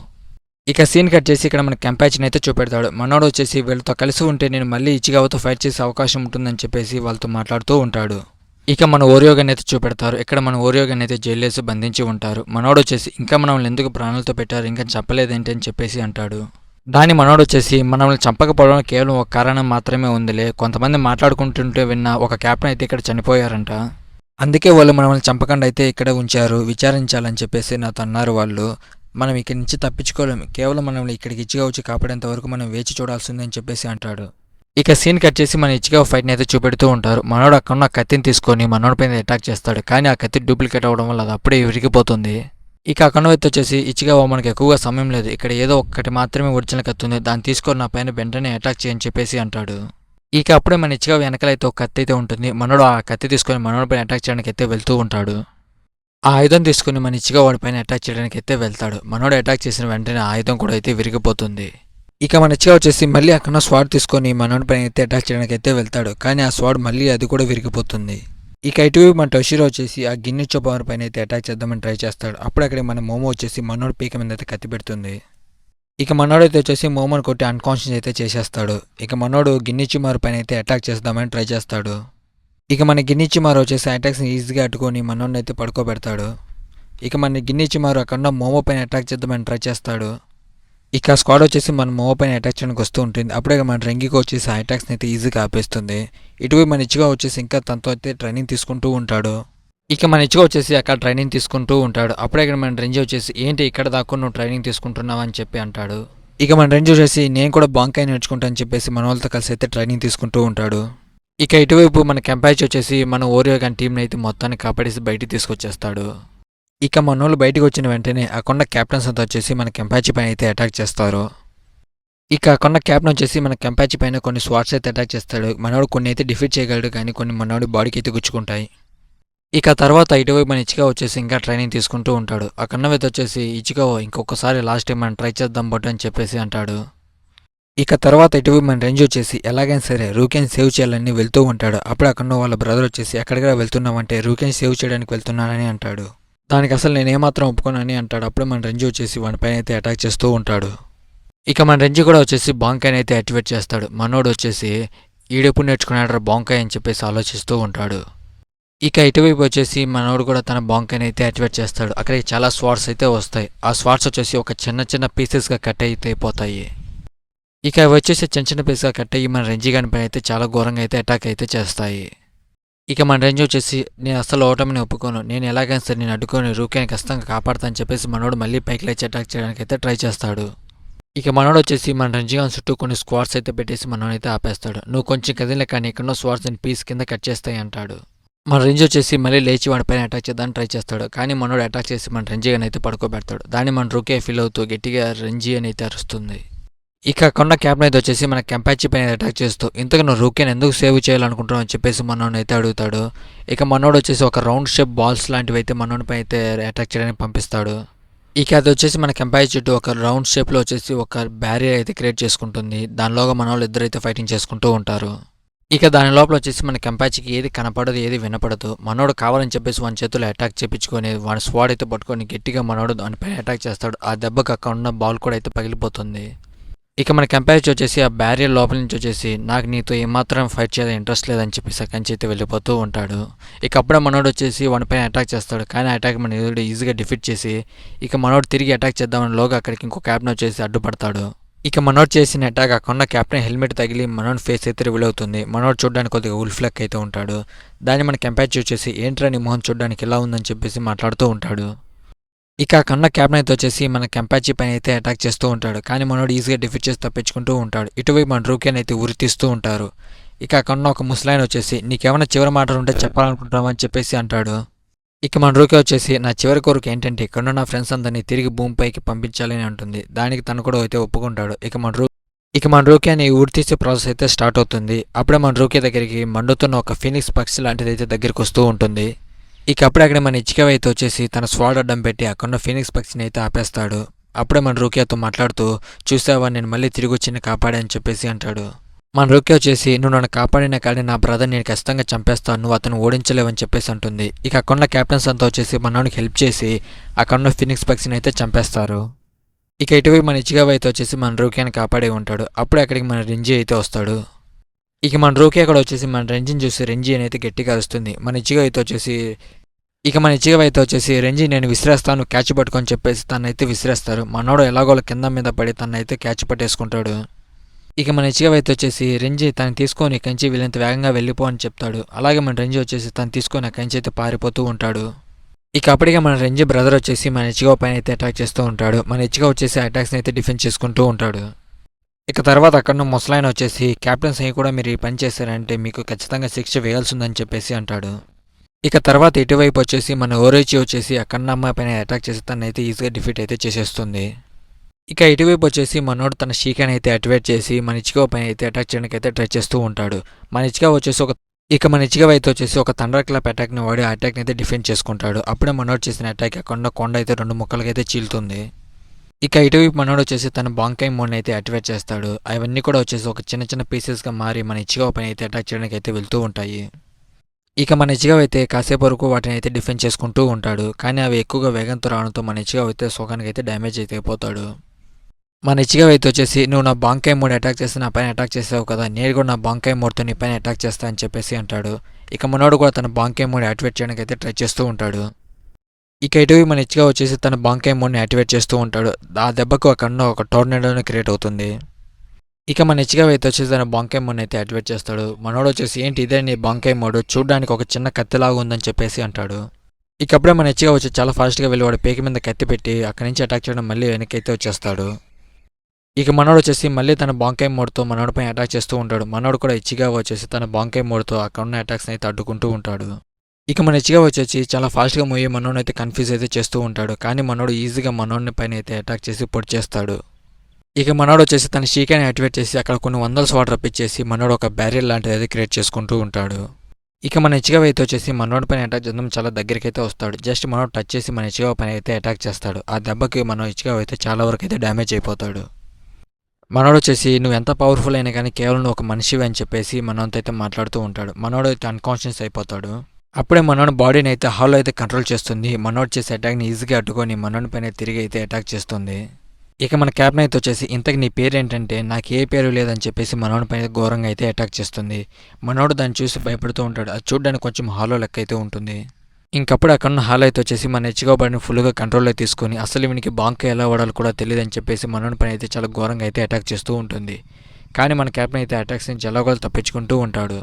ఇక సీన్ కట్ చేసి ఇక్కడ మన కంపాచిని అయితే చూపెడతాడు. మనోడు వచ్చేసి వీళ్ళతో కలిసి ఉంటే నేను మళ్ళీ ఇచ్చిగావతో ఫైట్ చేసే అవకాశం ఉంటుందని చెప్పేసి వాళ్ళతో మాట్లాడుతూ ఉంటాడు. ఇక మన ఓరియోగన్ అయితే చూపెడతారు. ఇక్కడ మన ఓరియోగన్ అయితే జైలు వేసి బంధించి ఉంటారు. మనోడు వచ్చేసి ఇంకా మనల్ని ఎందుకు ప్రాణాలతో పెట్టారు ఇంకా చంపలేదేంటి అని చెప్పేసి అంటాడు. దాని మనోడు వచ్చేసి మనల్ని చంపకపోవడం కేవలం ఒక కారణం మాత్రమే ఉందిలే, కొంతమంది మాట్లాడుకుంటుంటే విన్న ఒక క్యాప్టెన్ అయితే ఇక్కడ చనిపోయారంట, అందుకే వాళ్ళు మనల్ని చంపకుండా అయితే ఇక్కడ ఉంచారు, విచారించాలని చెప్పేసి నాతో అన్నారు వాళ్ళు. మనం ఇక్కడి నుంచి తప్పించుకోలేము, కేవలం మనల్ని ఇక్కడికి ఇచ్చిగా వచ్చి కాపాడేంత వరకు మనం వేచి చూడాల్సిందని చెప్పేసి అంటాడు. ఇక సీన్ కట్ చేసి మన ఇచ్చిగా ఫైట్ని అయితే చూపెడుతూ ఉంటారు. మనోడు అక్కడ కత్తిని తీసుకొని మనోడి పైన అటాక్ చేస్తాడు. కానీ ఆ కత్తి డూప్లికేట్ అవ్వడం వల్ల అది అప్పుడే విరిగిపోతుంది. ఇక అక్కడ వ్యక్తి వచ్చేసి ఇచ్చిగా మనకి ఎక్కువగా సమయం లేదు, ఇక్కడ ఏదో ఒక్కటి మాత్రమే ఒరిజినల్ కత్తి ఉంది, దాన్ని తీసుకొని నా పైన వెంటనే అటాక్ చేయని చెప్పేసి అంటాడు. ఇక అప్పుడే మన ఇచ్చిగా వెనకాలైతే ఒక కత్తి అయితే ఉంటుంది. మనోడు ఆ కత్తి తీసుకొని మనోడి పైన అటాక్ చేయడానికి అయితే వెళ్తూ ఉంటాడు. ఆ ఆయుధం తీసుకుని మన ఇచ్చిగా వాడి పైన అటాక్ చేయడానికి అయితే వెళ్తాడు. మనోడు అటాక్ చేసిన వెంటనే ఆ ఆయుధం కూడా అయితే విరిగిపోతుంది. ఇక మన ఇచ్చిగా వచ్చేసి మళ్ళీ అక్కడ స్వాడ్ తీసుకొని మనోడి పైన అయితే అటాక్ చేయడానికి అయితే వెళ్తాడు. కానీ ఆ స్వాడ్ మళ్ళీ అది కూడా విరిగిపోతుంది. ఇక ఇటువైపు మన టోషిరో వచ్చేసి ఆ గిన్నె చొప్పవర్ పైన అయితే అటాక్ చేద్దామని ట్రై చేస్తాడు. అప్పుడు అక్కడ మన మోమో వచ్చేసి మనోడు పీక మీద అయితే కత్తి పెడుతుంది. ఇక మనోడు అయితే వచ్చేసి మోమోని కొట్టి అన్కాన్షియస్ అయితే చేసేస్తాడు. ఇక మనోడు గిన్నిచిమారు పైన అయితే అటాక్ చేద్దామని ట్రై చేస్తాడు. ఇక మన గిన్నిచిమారు వచ్చేసి అటాక్స్ని ఈజీగా అడ్డుకొని మనోడిని అయితే పడుకోబెడతాడు. ఇక మన గిన్నిచిమారు అక్కడ మోమో పైన అటాక్ చేద్దామని ట్రై చేస్తాడు. ఇక స్క్వాడ్ వచ్చేసి మన మోమో పైన అటాక్ చేయడానికి వస్తూ ఉంటుంది. అప్పుడే మన రెంగికి వచ్చేసి ఆ అటాక్స్ని అయితే ఈజీగా ఆపేస్తుంది. ఇటువైపు మన ఇచ్చిగా వచ్చేసి ఇంకా తనతో అయితే ట్రైనింగ్ తీసుకుంటూ ఉంటాడు. ఇక మన ఇచ్చిగా వచ్చేసి అక్కడ ట్రైనింగ్ తీసుకుంటూ ఉంటాడు. అప్పుడే ఇక్కడ మన రెంజీ వచ్చేసి ఏంటి ఇక్కడ దాకా నువ్వు ట్రైనింగ్ తీసుకుంటున్నావు అని చెప్పి అంటాడు. ఇక మన రెంజీ వచ్చేసి నేను కూడా బాంకాయ నేర్చుకుంటా అని చెప్పేసి మన వాళ్ళతో కలిసి అయితే ట్రైనింగ్ తీసుకుంటూ ఉంటాడు. ఇక ఇటువైపు మన కెంపాచ్ వచ్చేసి మన ఓరియోగన్ టీంని అయితే మొత్తాన్ని కాపాడేసి బయటికి తీసుకొచ్చేస్తాడు. ఇక మనోళ్ళు బయటకు వచ్చిన వెంటనే అక్కడ క్యాప్టెన్స్ అంతా వచ్చేసి మన కెంపాచి పైన అయితే అటాక్ చేస్తారు. ఇక అక్కడ క్యాప్టెన్ వచ్చేసి మన కెంపాచి పైన కొన్ని స్వాట్స్ అయితే అటాక్ చేస్తాడు. మనోడు కొన్ని అయితే డిఫీట్ చేయగలడు, కానీ కొన్ని మనోడి బాడీకి అయితే గుచ్చుకుంటాయి. ఇక తర్వాత ఇటువైపు మన ఇచ్చిగా వచ్చేసి ఇంకా ట్రైనింగ్ తీసుకుంటూ ఉంటాడు. ఆ కన్నవైతే వచ్చేసి ఇచ్చిగా ఇంకొకసారి లాస్ట్ టైం మనం ట్రై చేద్దాం బట్ అని చెప్పేసి అంటాడు. ఇక తర్వాత ఇటువైపు మన రేంజ్ వచ్చేసి ఎలాగైనా సరే రూకెన్ సేవ్ చేయాలని వెళ్తూ ఉంటాడు. అప్పుడు అక్కడ వాళ్ళ బ్రదర్ వచ్చేసి ఎక్కడికి వెళ్తున్నామంటే రూకెన్ సేవ్ చేయడానికి వెళ్తున్నానని అంటాడు. దానికి అసలు నేను ఏమాత్రం ఒప్పుకోనని అంటాడు. అప్పుడు మన రంజీ వచ్చేసి వాడి పైన అయితే అటాక్ చేస్తూ ఉంటాడు. ఇక మన రంజీ కూడా వచ్చేసి బాంకాయని అయితే యాక్టివేట్ చేస్తాడు. మనోడు వచ్చేసి ఈడెప్పుడు నేర్చుకున్నాడు బాంకాయ్ అని చెప్పేసి ఆలోచిస్తూ ఉంటాడు. ఇక ఇటువైపు వచ్చేసి మనోడు కూడా తన బాంకాయని అయితే యాక్టివేట్ చేస్తాడు. అక్కడికి చాలా స్వాట్స్ అయితే వస్తాయి. ఆ స్వాట్స్ వచ్చేసి ఒక చిన్న చిన్న పీసెస్గా కట్ అయితే అయిపోతాయి. ఇక అవి వచ్చేసి చిన్న చిన్న పీస్గా కట్ అయ్యి మన రంజీ గాని పైన అయితే చాలా ఘోరంగా అయితే అటాక్ అయితే చేస్తాయి. ఇక మన రేంజ్ వచ్చేసి నేను అసలు ఓటమిని ఒప్పుకోను, నేను ఎలాగైనా సరే నేను అడ్డుకొని రూకేని ఖచ్చితంగా కాపాడుతా అని చెప్పేసి మనోడు మళ్ళీ పైకి లేచి అటాక్ చేయడానికి అయితే ట్రై చేస్తాడు. ఇక మనోడు వచ్చేసి మన రంజిగాన్ చుట్టూ కొన్ని స్క్వాడ్స్ అయితే పెట్టేసి మనోడైతే ఆపేస్తాడు. నువ్వు కొంచెం కదిలే కానీ ఎక్కడో స్క్వాడ్స్ అని పీస్ కింద కట్ చేస్తాయి అంటాడు. మన రేంజ్ వచ్చేసి మళ్ళీ లేచి వాడిపైన అటాక్ చేద్దామని ట్రై చేస్తాడు. కానీ మనోడు అటాక్ చేసి మన రంజీగాని అయితే పడుకోబెడతాడు. దాన్ని మన రూకే ఫీల్ అవుతూ గట్టిగా రంజీ అని అయితే అరుస్తుంది. ఇక కొన్న క్యాప్ని అయితే వచ్చేసి మన కెంపాచి పైన అటాక్ చేస్తూ ఇంతకు నువ్వు రూకేని ఎందుకు సేవ్ చేయాలనుకుంటున్నావు అని చెప్పేసి మనోడిని అయితే అడుగుతాడు. ఇక మనోడు వచ్చేసి ఒక రౌండ్ షేప్ బాల్స్ లాంటివి అయితే మనోడిపై అయితే అటాక్ చేయడానికి పంపిస్తాడు. ఇక అది వచ్చేసి మన కెంపాయి చుట్టూ ఒక రౌండ్ షేప్లో వచ్చేసి ఒక బ్యారియర్ అయితే క్రియేట్ చేసుకుంటుంది. దానిలోగా మన వాళ్ళు ఇద్దరైతే ఫైటింగ్ చేసుకుంటూ ఉంటారు. ఇక దాని లోపల వచ్చేసి మన కెంపాచికి ఏది కనపడదు, ఏది వినపడదు. మనోడు కావాలని చెప్పేసి వాని చేతుల్లో అటాక్ చేపించుకొని వాడి స్వాడ్ అయితే పట్టుకొని గట్టిగా మనోడు దానిపైన అటాక్ చేస్తాడు. ఆ దెబ్బకి అక్కడ ఉన్న బాల్ కూడా అయితే పగిలిపోతుంది. ఇక మన కెంపాచి వచ్చేసి ఆ బ్యారియర్ లోపల నుంచి వచ్చేసి నాకు నీతో ఏమాత్రం ఫైట్ చేయాలని ఇంట్రెస్ట్ లేదని చెప్పేసి అక్కడి నుంచి అయితే వెళ్ళిపోతూ ఉంటాడు. ఇక అప్పుడే మనోడు వచ్చేసి వాడిపైన అటాక్ చేస్తాడు. కానీ అటాక్ మన ఎదురు ఈజీగా డిఫీట్ చేసి ఇక మనోడు తిరిగి అటాక్ చేద్దామని లోగా అక్కడికి ఇంకో క్యాప్టెన్ వచ్చేసి అడ్డుపడతాడు. ఇక మనోడు చేసిన అటాక్ అక్కడ క్యాప్టెన్ హెల్మెట్ తగిలి మనోడ్ ఫేస్ అయితే రివీల్ అవుతుంది. మనోడు చూడడానికి కొద్దిగా ఉల్ఫ్ లెక్క అయితే ఉంటాడు. దాన్ని మన కెంపాచి వచ్చేసి ఏంట్రా నీ మొహం చూడడానికి ఎలా ఉందని చెప్పేసి మాట్లాడుతూ ఉంటాడు. ఇక కన్న క్యాప్టెన్ అయితే వచ్చేసి మన కెంపాచి పైన అయితే అటాక్ చేస్తూ ఉంటాడు. కానీ మనోడు ఈజీగా డిఫీట్ చేసి తప్పించుకుంటూ ఉంటాడు. ఇటువైపు మన రూకేన్ అయితే ఉరితీస్తూ ఉంటారు. ఇక కన్న ఒక ముసలాయన వచ్చేసి నీకేమైనా చివరి మాటలు ఉంటే చెప్పాలనుకుంటున్నావు అని చెప్పేసి అంటాడు. ఇక మన రూకే వచ్చేసి నా చివరి కోరిక ఏంటంటే ఇక్కడున్న నా ఫ్రెండ్స్ అందరినీ తిరిగి భూమిపైకి పంపించాలని అంటుంది. దానికి తను కూడా అయితే ఒప్పుకుంటాడు. ఇక మన రూకే అని ఊరి తీసే ప్రాసెస్ అయితే స్టార్ట్ అవుతుంది. అప్పుడే మన రూకే దగ్గరికి మండుతున్న ఒక ఫీనిక్స్ పక్షి లాంటిది అయితే దగ్గరికి వస్తూ ఉంటుంది. ఇక అప్పుడే అక్కడ మన ఇచ్చికవ అయితే వచ్చేసి తన స్వాడ్ అడ్డం పెట్టి అక్కడున్న ఫీనిక్స్ పక్షిని అయితే ఆపేస్తాడు. అప్పుడే మన రూకేతో మాట్లాడుతూ చూసావా నేను మళ్ళీ తిరిగి వచ్చి కాపాడా అని చెప్పేసి అంటాడు. మన రూకే వచ్చేసి నువ్వు నన్ను కాపాడినా కానీ నా బ్రదర్ నేను ఖచ్చితంగా చంపేస్తాను, నువ్వు అతను ఓడించలేవని చెప్పేసి అంటుంది. ఇక అక్కడున్న క్యాప్టెన్స్ అంతా వచ్చేసి మనోడికి హెల్ప్ చేసి అక్కడున్న ఫినిక్స్ పక్షిని అయితే చంపేస్తారు. ఇక ఇటువైపు మన ఇచ్చిగావ అయితే వచ్చేసి మన రూకేని కాపాడే ఉంటాడు. అప్పుడే అక్కడికి మన రెంజీ అయితే వస్తాడు. ఇక మన రూకే అక్కడ వచ్చేసి మన రెంజిని చూసి రెంజీ అనేది గట్టిగా అరుస్తుంది. మన ఇచ్చిగావ అయితే వచ్చేసి రెంజీ నేను విసిరేస్తాను క్యాచ్ పట్టుకొని చెప్పేసి తనైతే విసిరేస్తారు. మనోడు ఎలాగోలా కింద మీద పడి తనైతే క్యాచ్ పట్టేసుకుంటాడు. ఇక మన ఇచ్చిగవ అయితే వచ్చేసి రెంజీ తను తీసుకొని కంచి వీళ్ళంత వేగంగా వెళ్ళిపో అని చెప్తాడు. అలాగే మన రెంజీ వచ్చేసి తను తీసుకొని ఆ కంచి అయితే పారిపోతూ ఉంటాడు. ఇక అప్పటికే మన రెంజీ బ్రదర్ వచ్చేసి మన ఇచ్చిగవ పైన అయితే అటాక్ చేస్తూ ఉంటాడు. మన ఇచ్చిగవ వచ్చేసి అటాక్స్ని అయితే డిఫెన్స్ చేసుకుంటూ ఉంటాడు. ఇక తర్వాత అక్కడ ముసలాయన వచ్చేసి క్యాప్టెన్స్ అయ్యి కూడా మీరు ఈ పని చేశారంటే మీకు ఖచ్చితంగా శిక్ష వేయాల్సిందని చెప్పేసి అంటాడు. ఇక తర్వాత ఇటువైపు వచ్చేసి మన ఓరేచి వచ్చేసి అక్కడ అమ్మాయి పైన అటాక్ చేసి తనైతే ఈజీగా డిఫీట్ అయితే చేసేస్తుంది. ఇక ఇటువైపు వచ్చేసి మనోడు తన షీకాన్ అయితే యాక్టివేట్ చేసి మన ఇచ్చిగవ పైన అయితే అటాక్ చేయడానికి అయితే ట్రై చేస్తూ ఉంటాడు. మన ఇచ్చిగవ అయితే వచ్చేసి ఒక థండర్ క్లాప్ అటాక్ని వాడి ఆ అటాక్ని అయితే డిఫెండ్ చేసుకుంటాడు. అప్పుడే మనోడు చేసిన అటాక్ కొండ అయితే 2 ముక్కలకి అయితే చీలుతుంది. ఇక ఇటువైపు మనోడు వచ్చేసి తన బాంకాయ్ మోడ్ని అయితే యాక్టివేట్ చేస్తాడు. అవన్నీ కూడా వచ్చేసి ఒక చిన్న చిన్న పీసెస్గా మారి మన ఇచ్చిగవ పైన అయితే అటాక్ చేయడానికి అయితే వెళ్తూ ఉంటాయి. ఇక మన ఇచ్చిగవ అయితే కాసేపు వరకు వాటిని అయితే డిఫెండ్ చేసుకుంటూ ఉంటాడు. కానీ అవి ఎక్కువగా వేగంతో రావడంతో మన ఇచ్చిగవ అయితే సోకానికి అయితే డ్యామేజ్ అయితే అయిపోతాడు. మన ఇచ్చిగవ అయితే వచ్చేసి నువ్వు నా బాంకాయ్ మోడ్ అటాక్ చేసి నా పైన అటాక్ చేసావు కదా, నేను కూడా నా బాంకాయ్ మోడ్తో నీ పైన అటాక్ చేస్తా అని చెప్పేసి అంటాడు. ఇక మనోడు కూడా తన బాంకాయ్ మోడ్ యాక్టివేట్ చేయడానికి అయితే ట్రై చేస్తూ ఉంటాడు. ఇక ఇటువి మన ఇచ్చిగవ వచ్చేసి తన బాంకాయ్ మోడ్ని యాక్టివేట్ చేస్తూ ఉంటాడు. ఆ దెబ్బకు అక్కడ ఒక టోర్నేడోని క్రియేట్ అవుతుంది. ఇక మన ఇచ్చిగవ అయితే వచ్చేసి తన బాంకాయ్ మోడ్ని అయితే యాక్టివేట్ చేస్తాడు. మనోడు వచ్చేసి ఏంటి ఇదే నీ బాంకాయ్ మోడ్, చూడడానికి ఒక చిన్న కత్తిలాగా ఉందని చెప్పేసి అంటాడు. ఇక అప్పుడే మన ఇచ్చిగవ వచ్చి చాలా ఫాస్ట్గా వెళ్ళి వాడు పేకి మీద కత్తి పెట్టి అక్కడి నుంచి అటాక్ చేయడం మళ్ళీ వెనక్కి అయితే వచ్చేస్తాడు. ఇక మనోడు వచ్చేసి మళ్ళీ తన బాంకాయ్ మోడ్తో మనోడి పైన అటాక్ చేస్తూ ఉంటాడు. మనోడు కూడా ఇచ్చిగా వచ్చేసి తన బాంకాయ్ మోడ్తో అక్కడ ఉన్న అటాక్స్ని అయితే అడ్డుకుంటూ ఉంటాడు. ఇక మన ఇచ్చిగా వచ్చేసి చాలా ఫాస్ట్గా మూవీ మనోడిని అయితే కన్ఫ్యూజ్ అయితే చేస్తూ ఉంటాడు. కానీ మనోడు ఈజీగా మనోడిని పైన అయితే అటాక్ చేసి పొడి చేస్తాడు. ఇక మనోడు వచ్చేసి తన షీకాని యాక్టివేట్ చేసి అక్కడ కొన్ని వందల స్వాట్ రప్పించేసి మనోడు ఒక బ్యారియర్ లాంటిది అయితే క్రియేట్ చేసుకుంటూ ఉంటాడు. ఇక మన ఇచ్చిగా అయితే వచ్చేసి మనోడి పైన అటాక్ చేయడం చాలా దగ్గరికి అయితే వస్తాడు. జస్ట్ మనోడు టచ్ చేసి మన ఇచ్చిగా పైన అయితే అటాక్ చేస్తాడు. ఆ దెబ్బకి మన ఇచ్చిగా అయితే చాలా వరకు అయితే డ్యామేజ్ అయిపోతాడు. మనోడు వచ్చేసి నువ్వు ఎంత పవర్ఫుల్ అయినా కానీ కేవలం నువ్వు ఒక మనిషివి అని చెప్పేసి మనోడితో అయితే మాట్లాడుతూ ఉంటాడు. మనోడు అయితే అన్కాన్షియస్ అయిపోతాడు. అప్పుడే మనోడి బాడీని అయితే హాల్లో అయితే కంట్రోల్ చేస్తుంది. మనోడు చేసే అటాక్ని ఈజీగా అడ్డుకొని మనోడి పైన తిరిగి అయితే అటాక్ చేస్తుంది. ఇక మన క్యాప్టెన్ అయితే వచ్చేసి ఇంతకు నీ పేరు ఏంటంటే నాకు ఏ పేరు లేదని చెప్పేసి మనోడి పైన ఘోరంగా అయితే అటాక్ చేస్తుంది. మనోడు దాన్ని చూసి భయపడుతూ ఉంటాడు. అది చూడడానికి కొంచెం హాలో లెక్క అయితే ఉంటుంది. ఇంకప్పుడు అక్కడ హాల్ అయితే వచ్చేసి మన ఇచ్చిగోబడిని ఫుల్గా కంట్రోల్లో తీసుకొని అసలు వీనికి బాంక ఎలా వాడాలో కూడా తెలియదని చెప్పేసి మనోడి పైన అయితే చాలా ఘోరంగా అయితే అటాక్ చేస్తూ ఉంటుంది. కానీ మన క్యాప్టెన్ అయితే అటాక్స్ నుంచి ఎలాగోలా తప్పించుకుంటూ ఉంటాడు.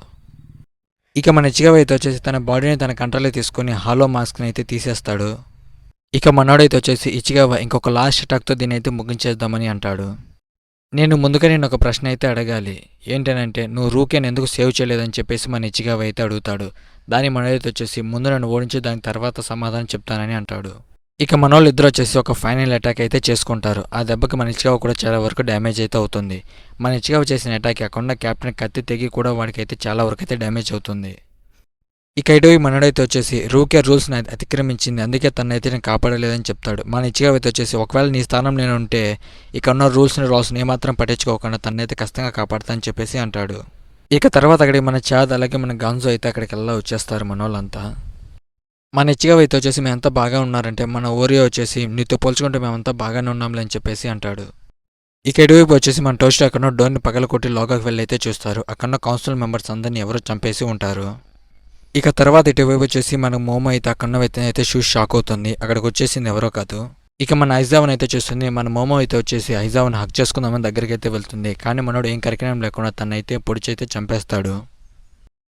ఇక మన ఇచ్చిగవ అయితే వచ్చేసి తన బాడీని తన కంట్రోల్లో తీసుకొని హాలో మాస్క్ని అయితే తీసేస్తాడు. ఇక మనోడైతే వచ్చేసి ఇచ్చిగవ ఇంకొక లాస్ట్ అటాక్తో దీన్ని అయితే ముగించేద్దామని అంటాడు. నేను ముందుగా నేను ఒక ప్రశ్న అయితే అడగాలి. ఏంటనంటే నువ్వు రూకేని ఎందుకు సేవ్ చేయలేదని చెప్పేసి మన ఇచ్చిగావ అయితే అడుగుతాడు. దాని మనోడైతే వచ్చేసి ముందు నన్ను ఓడించి దాని తర్వాత సమాధానం చెప్తానని అంటాడు. ఇక మనోళ్ళు ఇద్దరు వచ్చేసి ఒక ఫైనల్ అటాక్ అయితే చేసుకుంటారు. ఆ దెబ్బకి మన ఇచ్చిగావ కూడా చాలా వరకు డ్యామేజ్ అయితే అవుతుంది. మన ఇచ్చిగావ చేసిన అటాక్ కాకుండా కెప్టెన్ కత్తి తెగి కూడా వాడికైతే చాలా వరకు అయితే డ్యామేజ్ అవుతుంది. ఇక ఇటు మనోడైతే వచ్చేసి రూకే రూల్స్ని అతిక్రమించింది, అందుకే తనైతే నేను కాపాడలేదని చెప్తాడు. మన ఇచ్చిగావ అయితే వచ్చేసి ఒకవేళ నీ స్థానం నేను ఉంటే ఇక ఉన్న రూల్స్ని ఏమాత్రం పట్టించుకోకుండా తనైతే ఖచ్చితంగా కాపాడతా అని చెప్పేసి అంటాడు. ఇక తర్వాత అక్కడికి మన చాద్ అలాగే మన గాంజో అయితే అక్కడికి వెళ్ళా వచ్చేస్తారు మన వాళ్ళంతా. మన ఇచ్చిగావ అయితే వచ్చేసి మేమంతా బాగా ఉన్నారంటే మన ఓరియో వచ్చేసి నీతో పోల్చుకుంటే మేమంతా బాగానే ఉన్నాంలే అని చెప్పేసి అంటాడు. ఇక ఇటువైపు వచ్చేసి మన టోస్ట్ అక్కడ డోర్ని పగలకొట్టి లోగాకి వెళ్ళి అయితే చూస్తారు. అక్కడ కౌన్సిల్ మెంబర్స్ అందరినీ ఎవరో చంపేసి ఉంటారు. ఇక తర్వాత ఇటువైపు వచ్చేసి మన మోమో అయితే అక్కడ వ్యక్తిని అయితే చూసి షాక్ అవుతుంది. అక్కడికి వచ్చేసింది ఎవరో కాదు. ఇక మన ఐజావన్ అయితే చూస్తుంది. మన మోమో అయితే వచ్చేసి ఐజావన్ హక్ చేసుకుందామని దగ్గరికి అయితే వెళ్తుంది. కానీ మనోడు ఏం కరికరం లేకుండా తనైతే పొడిచి అయితే చంపేస్తాడు.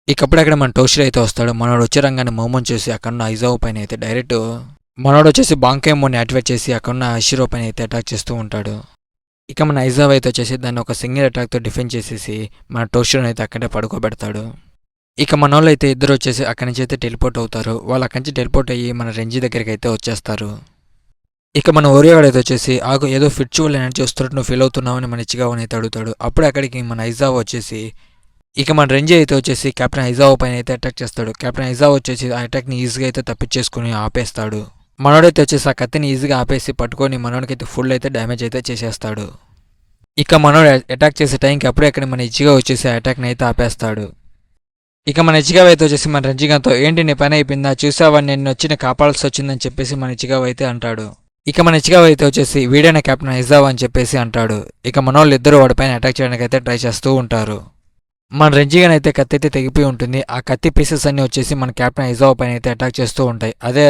ఇకప్పుడు అక్కడ మన టోస్టర్ అయితే వస్తాడు. మనోడు వచ్చే రంగాన్ని మోమోని చూసి అక్కడ ఐజావ్ పైన అయితే డైరెక్ట్ మనోడు వచ్చేసి బాంకేమోని యాక్టివేట్ చేసి అక్కడ ఐషిరో పైన అయితే అటాక్ చేస్తూ ఉంటాడు. ఇక మన ఐజావ్ అయితే వచ్చేసి దాన్ని ఒక సింగిల్ అటాక్తో డిఫెండ్ చేసేసి మన టోస్టర్ని అయితే అక్కడే పడుకోబెడతాడు. ఇక మన వాళ్ళు అయితే ఇద్దరు వచ్చేసి అక్కడి నుంచి అయితే టెలిపోర్ట్ అవుతారు. వాళ్ళు అక్కడి నుంచి టెలిపోర్ట్ అయ్యి మన రెంజీ దగ్గరికి అయితే వచ్చేస్తారు. ఇక మన ఓరియోగాడు అయితే వచ్చేసి ఆగు ఏదో ఫిర్చువల్ ఎనర్జీ వస్తున్నట్టు నువ్వు ఫీల్ అవుతున్నావు అని మన ఇచ్చిగావని అయితే అడుగుతాడు. అప్పుడే అక్కడికి మన ఐజావ్ వచ్చేసి ఇక మన రెంజీ అయితే వచ్చేసి కెప్టెన్ ఐజావ్ పైన అయితే అటాక్ చేస్తాడు. కెప్టెన్ ఐజావ్ వచ్చేసి ఆ అటాక్ని ఈజీగా అయితే తప్పించేసుకుని ఆపేస్తాడు. మనోడైతే వచ్చేసి ఆ కత్తిని ఈజీగా ఆపేసి పట్టుకొని మనోడికైతే ఫుల్ అయితే డ్యామేజ్ అయితే చేసేస్తాడు. ఇక మనోడు అటాక్ చేసే టైంకి అప్పుడే అక్కడ మన ఇచ్చిగా వచ్చేసి ఆ అటాక్ని అయితే ఆపేస్తాడు. ఇక మన ఇచ్చిగావ అయితే వచ్చేసి మన రంజిగాతో ఏంటి నీ పని అయిపోయిందా, చూసావా నేను వచ్చి కాపాడాల్సి వచ్చిందని చెప్పేసి మన ఇచ్చిగావ అయితే అంటాడు. ఇక మన ఇచ్చిగావ అయితే వచ్చేసి వీడైన కెప్టెన్ ఐజావా అని చెప్పేసి అంటాడు. ఇక మన వాళ్ళు ఇద్దరు వాడిపైన అటాక్ చేయడానికి అయితే ట్రై చేస్తూ ఉంటారు. మన రెంజిగాన్ అయితే కత్తి అయితే తెగిపోయి ఉంటుంది. ఆ కత్తి పీసెస్ అన్ని వచ్చేసి మన కెప్టెన్ ఐజావా పైన అయితే అటాక్ చేస్తూ ఉంటాయి. అదే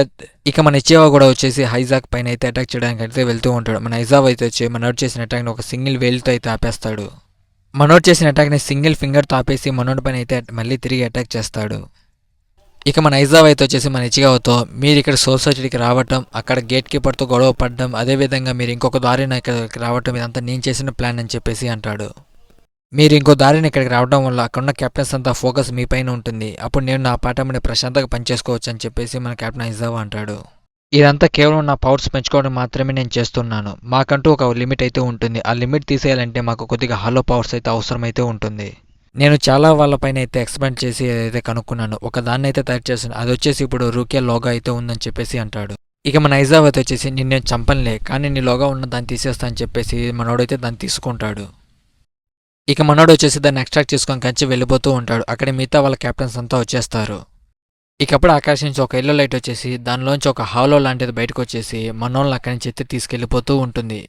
ఇక మన ఇచ్చిగావ కూడా వచ్చేసి హైజాక్ పైన అయితే అటాక్ చేయడానికి అయితే వెళ్తూ ఉంటాడు. మన ఐజావా అయితే వచ్చి మనోడు చేసిన అటాక్ని ఒక సింగిల్ వేల్తో అయితే ఆపేస్తాడు. మనోడు చేసిన అటాక్ని సింగిల్ ఫింగర్తో ఆపేసి మనోడి పైన అయితే మళ్ళీ తిరిగి అటాక్ చేస్తాడు. ఇక మన ఐజావ్ అయితే వచ్చేసి మన ఇచ్చిగావతో మీరు ఇక్కడ సొసైటీకి రావటం, అక్కడ గేట్ కీపర్తో గొడవ పడడం, అదేవిధంగా మీరు ఇంకొక దారిని ఇక్కడికి రావటం ఇదంతా నేను చేసిన ప్లాన్ అని చెప్పేసి అంటాడు. మీరు ఇంకో దారిని ఇక్కడికి రావడం వల్ల అక్కడున్న కెప్టెన్స్ అంతా ఫోకస్ మీ పైన ఉంటుంది. అప్పుడు నేను నా పాఠంని ప్రశాంతంగా పనిచేసుకోవచ్చు అని చెప్పేసి మన కెప్టెన్ ఐజావా అంటాడు. ఇదంతా కేవలం నా పవర్స్ పెంచుకోవడం మాత్రమే నేను చేస్తున్నాను. మాకంటూ ఒక లిమిట్ అయితే ఉంటుంది. ఆ లిమిట్ తీసేయాలంటే మాకు కొద్దిగా హాలో పవర్స్ అయితే అవసరమైతే ఉంటుంది. నేను చాలా వాళ్ళపైన అయితే ఎక్స్పెండ్ చేసి అయితే కనుక్కున్నాను. ఒక దాన్ని అయితే తయారు చేశాను. అది వచ్చేసి ఇప్పుడు రూకే లోగా అయితే ఉందని చెప్పేసి అంటాడు. ఇక మన ఐజావ్ అయితే వచ్చేసి నేను చంపనులే, కానీ నీ లోగా ఉన్న దాన్ని తీసేస్తా అని చెప్పేసి మనోడైతే దాన్ని తీసుకుంటాడు. ఇక మనోడు వచ్చేసి దాన్ని ఎక్స్ట్రాక్ట్ చేసుకొని కంచి వెళ్ళిపోతూ ఉంటాడు. అక్కడ మిగతా వాళ్ళ కెప్టెన్స్ అంతా వచ్చేస్తారు. ఇకప్పుడు ఆకాశం నుంచి ఒక ఎల్లో లైట్ వచ్చేసి దానిలోంచి ఒక హాలో లాంటిది బయటకు వచ్చేసి మనోళ్ళని అక్కడి నుంచి అయితే తీసుకెళ్ళిపోతూ ఉంటుంది.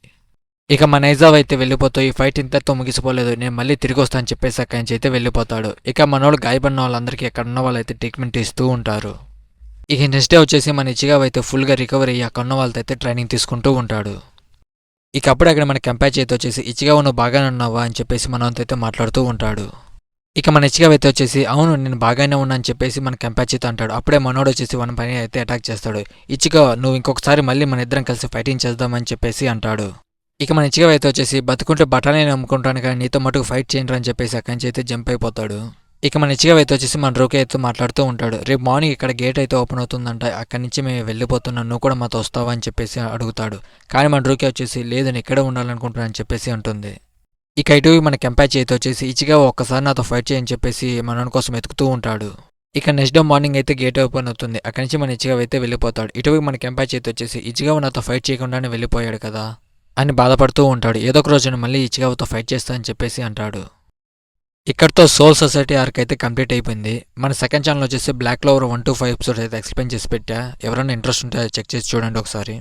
ఇక మన ఐజావ్ అయితే వెళ్ళిపోతూ ఈ ఫైట్ ఇంతతో ముగిసిపోలేదు, నేను మళ్ళీ తిరిగి వస్తాను అని చెప్పేసి అక్కడి నుంచి అయితే వెళ్ళిపోతాడు. ఇక మనోళ్ళు గాయపడిన వాళ్ళందరికీ అక్కడ ఉన్న వాళ్ళు అయితే ట్రీట్మెంట్ ఇస్తూ ఉంటారు. ఇక నెక్స్ట్ డే వచ్చేసి మన ఇచ్చిగావ్ అయితే ఫుల్గా రికవర్ అయ్యి అక్కడ ఉన్న వాళ్ళతో అయితే ట్రైనింగ్ తీసుకుంటూ ఉంటాడు. ఇక అప్పుడు అక్కడ మన కంపేర్ చేతి వచ్చేసి ఇచ్చిగావ్ నువ్వు బాగానే ఉన్నావా అని చెప్పేసి మనతో అయితే మాట్లాడుతూ ఉంటాడు. ఇక మన ఇచ్చిగావ్ అయితే వచ్చేసి అవును నేను బాగానే ఉన్నా అని చెప్పేసి మన కంపాచితో అంటాడు. అప్పుడే మనోడు వచ్చేసి మన పైన అయితే అటాక్ చేస్తాడు. ఇచ్చిగావ్ నువ్వు ఇంకొకసారి మళ్ళీ మన ఇద్దరం కలిసి ఫైటింగ్ చేద్దామని చెప్పేసి అంటాడు. ఇక మన ఇచ్చిగావ్ అయితే వచ్చేసి బతుకుంటే బఠానీ నమ్ముకుంటాను కానీ నీతో మటుకు ఫైట్ చేయండి అని చెప్పేసి అక్కడి నుంచి అయితే జంప్ అయిపోతాడు. ఇక మన ఇచ్చిగావ్ అయితే వచ్చేసి మన రూకే అయితే మాట్లాడుతూ ఉంటాడు. రేపు మార్నింగ్ ఇక్కడ గేట్ అయితే ఓపెన్ అవుతుందంట, అక్కడి నుంచి మేము వెళ్ళిపోతున్నాం, నువ్వు కూడా మాతో వస్తావా అని చెప్పేసి అడుగుతాడు. కానీ మన రూకే వచ్చేసి లేదు నేను ఇక్కడే ఉండాలనుకుంటున్నాను అని చెప్పేసి అంటుంది. ఇక ఇటు మన కంపాచ్ అయితే వచ్చేసి ఇచ్చిగావ్ ఒక్కసారి నాతో ఫైట్ చేయని చెప్పేసి మనోని కోసం వెతుకుతూ ఉంటాడు. ఇక నెక్స్ట్ డే మార్నింగ్ అయితే గేట్ ఓపెన్ అవుతుంది. అక్కడి నుంచి మన ఇచ్చిగావ్ అయితే వెళ్ళిపోతాడు. ఇటువైపు మన కంపాచ్ అయితే వచ్చేసి ఇచ్చిగావ్ నాతో ఫైట్ చేయకుండానే వెళ్ళిపోయాడు కదా అని బాధపడుతూ ఉంటాడు. ఏదో ఒక రోజున మళ్ళీ ఇచ్చిగావ్తో ఫైట్ చేస్తా అని చెప్పేసి అంటాడు. ఇక్కడితో సోల్ సొసైటీ ఆర్క్ అయితే కంప్లీట్ అయిపోయింది. మన సెకండ్ ఛానల్ వచ్చేసి బ్లాక్ క్లోవర్ 1 to 5 ఎపిసోడ్స్ అయితే ఎక్స్ప్లెయిన్ చేసి పెట్టా. ఎవరైనా ఇంట్రెస్ట్ ఉంటే చెక్ చేసి చూడండి ఒకసారి.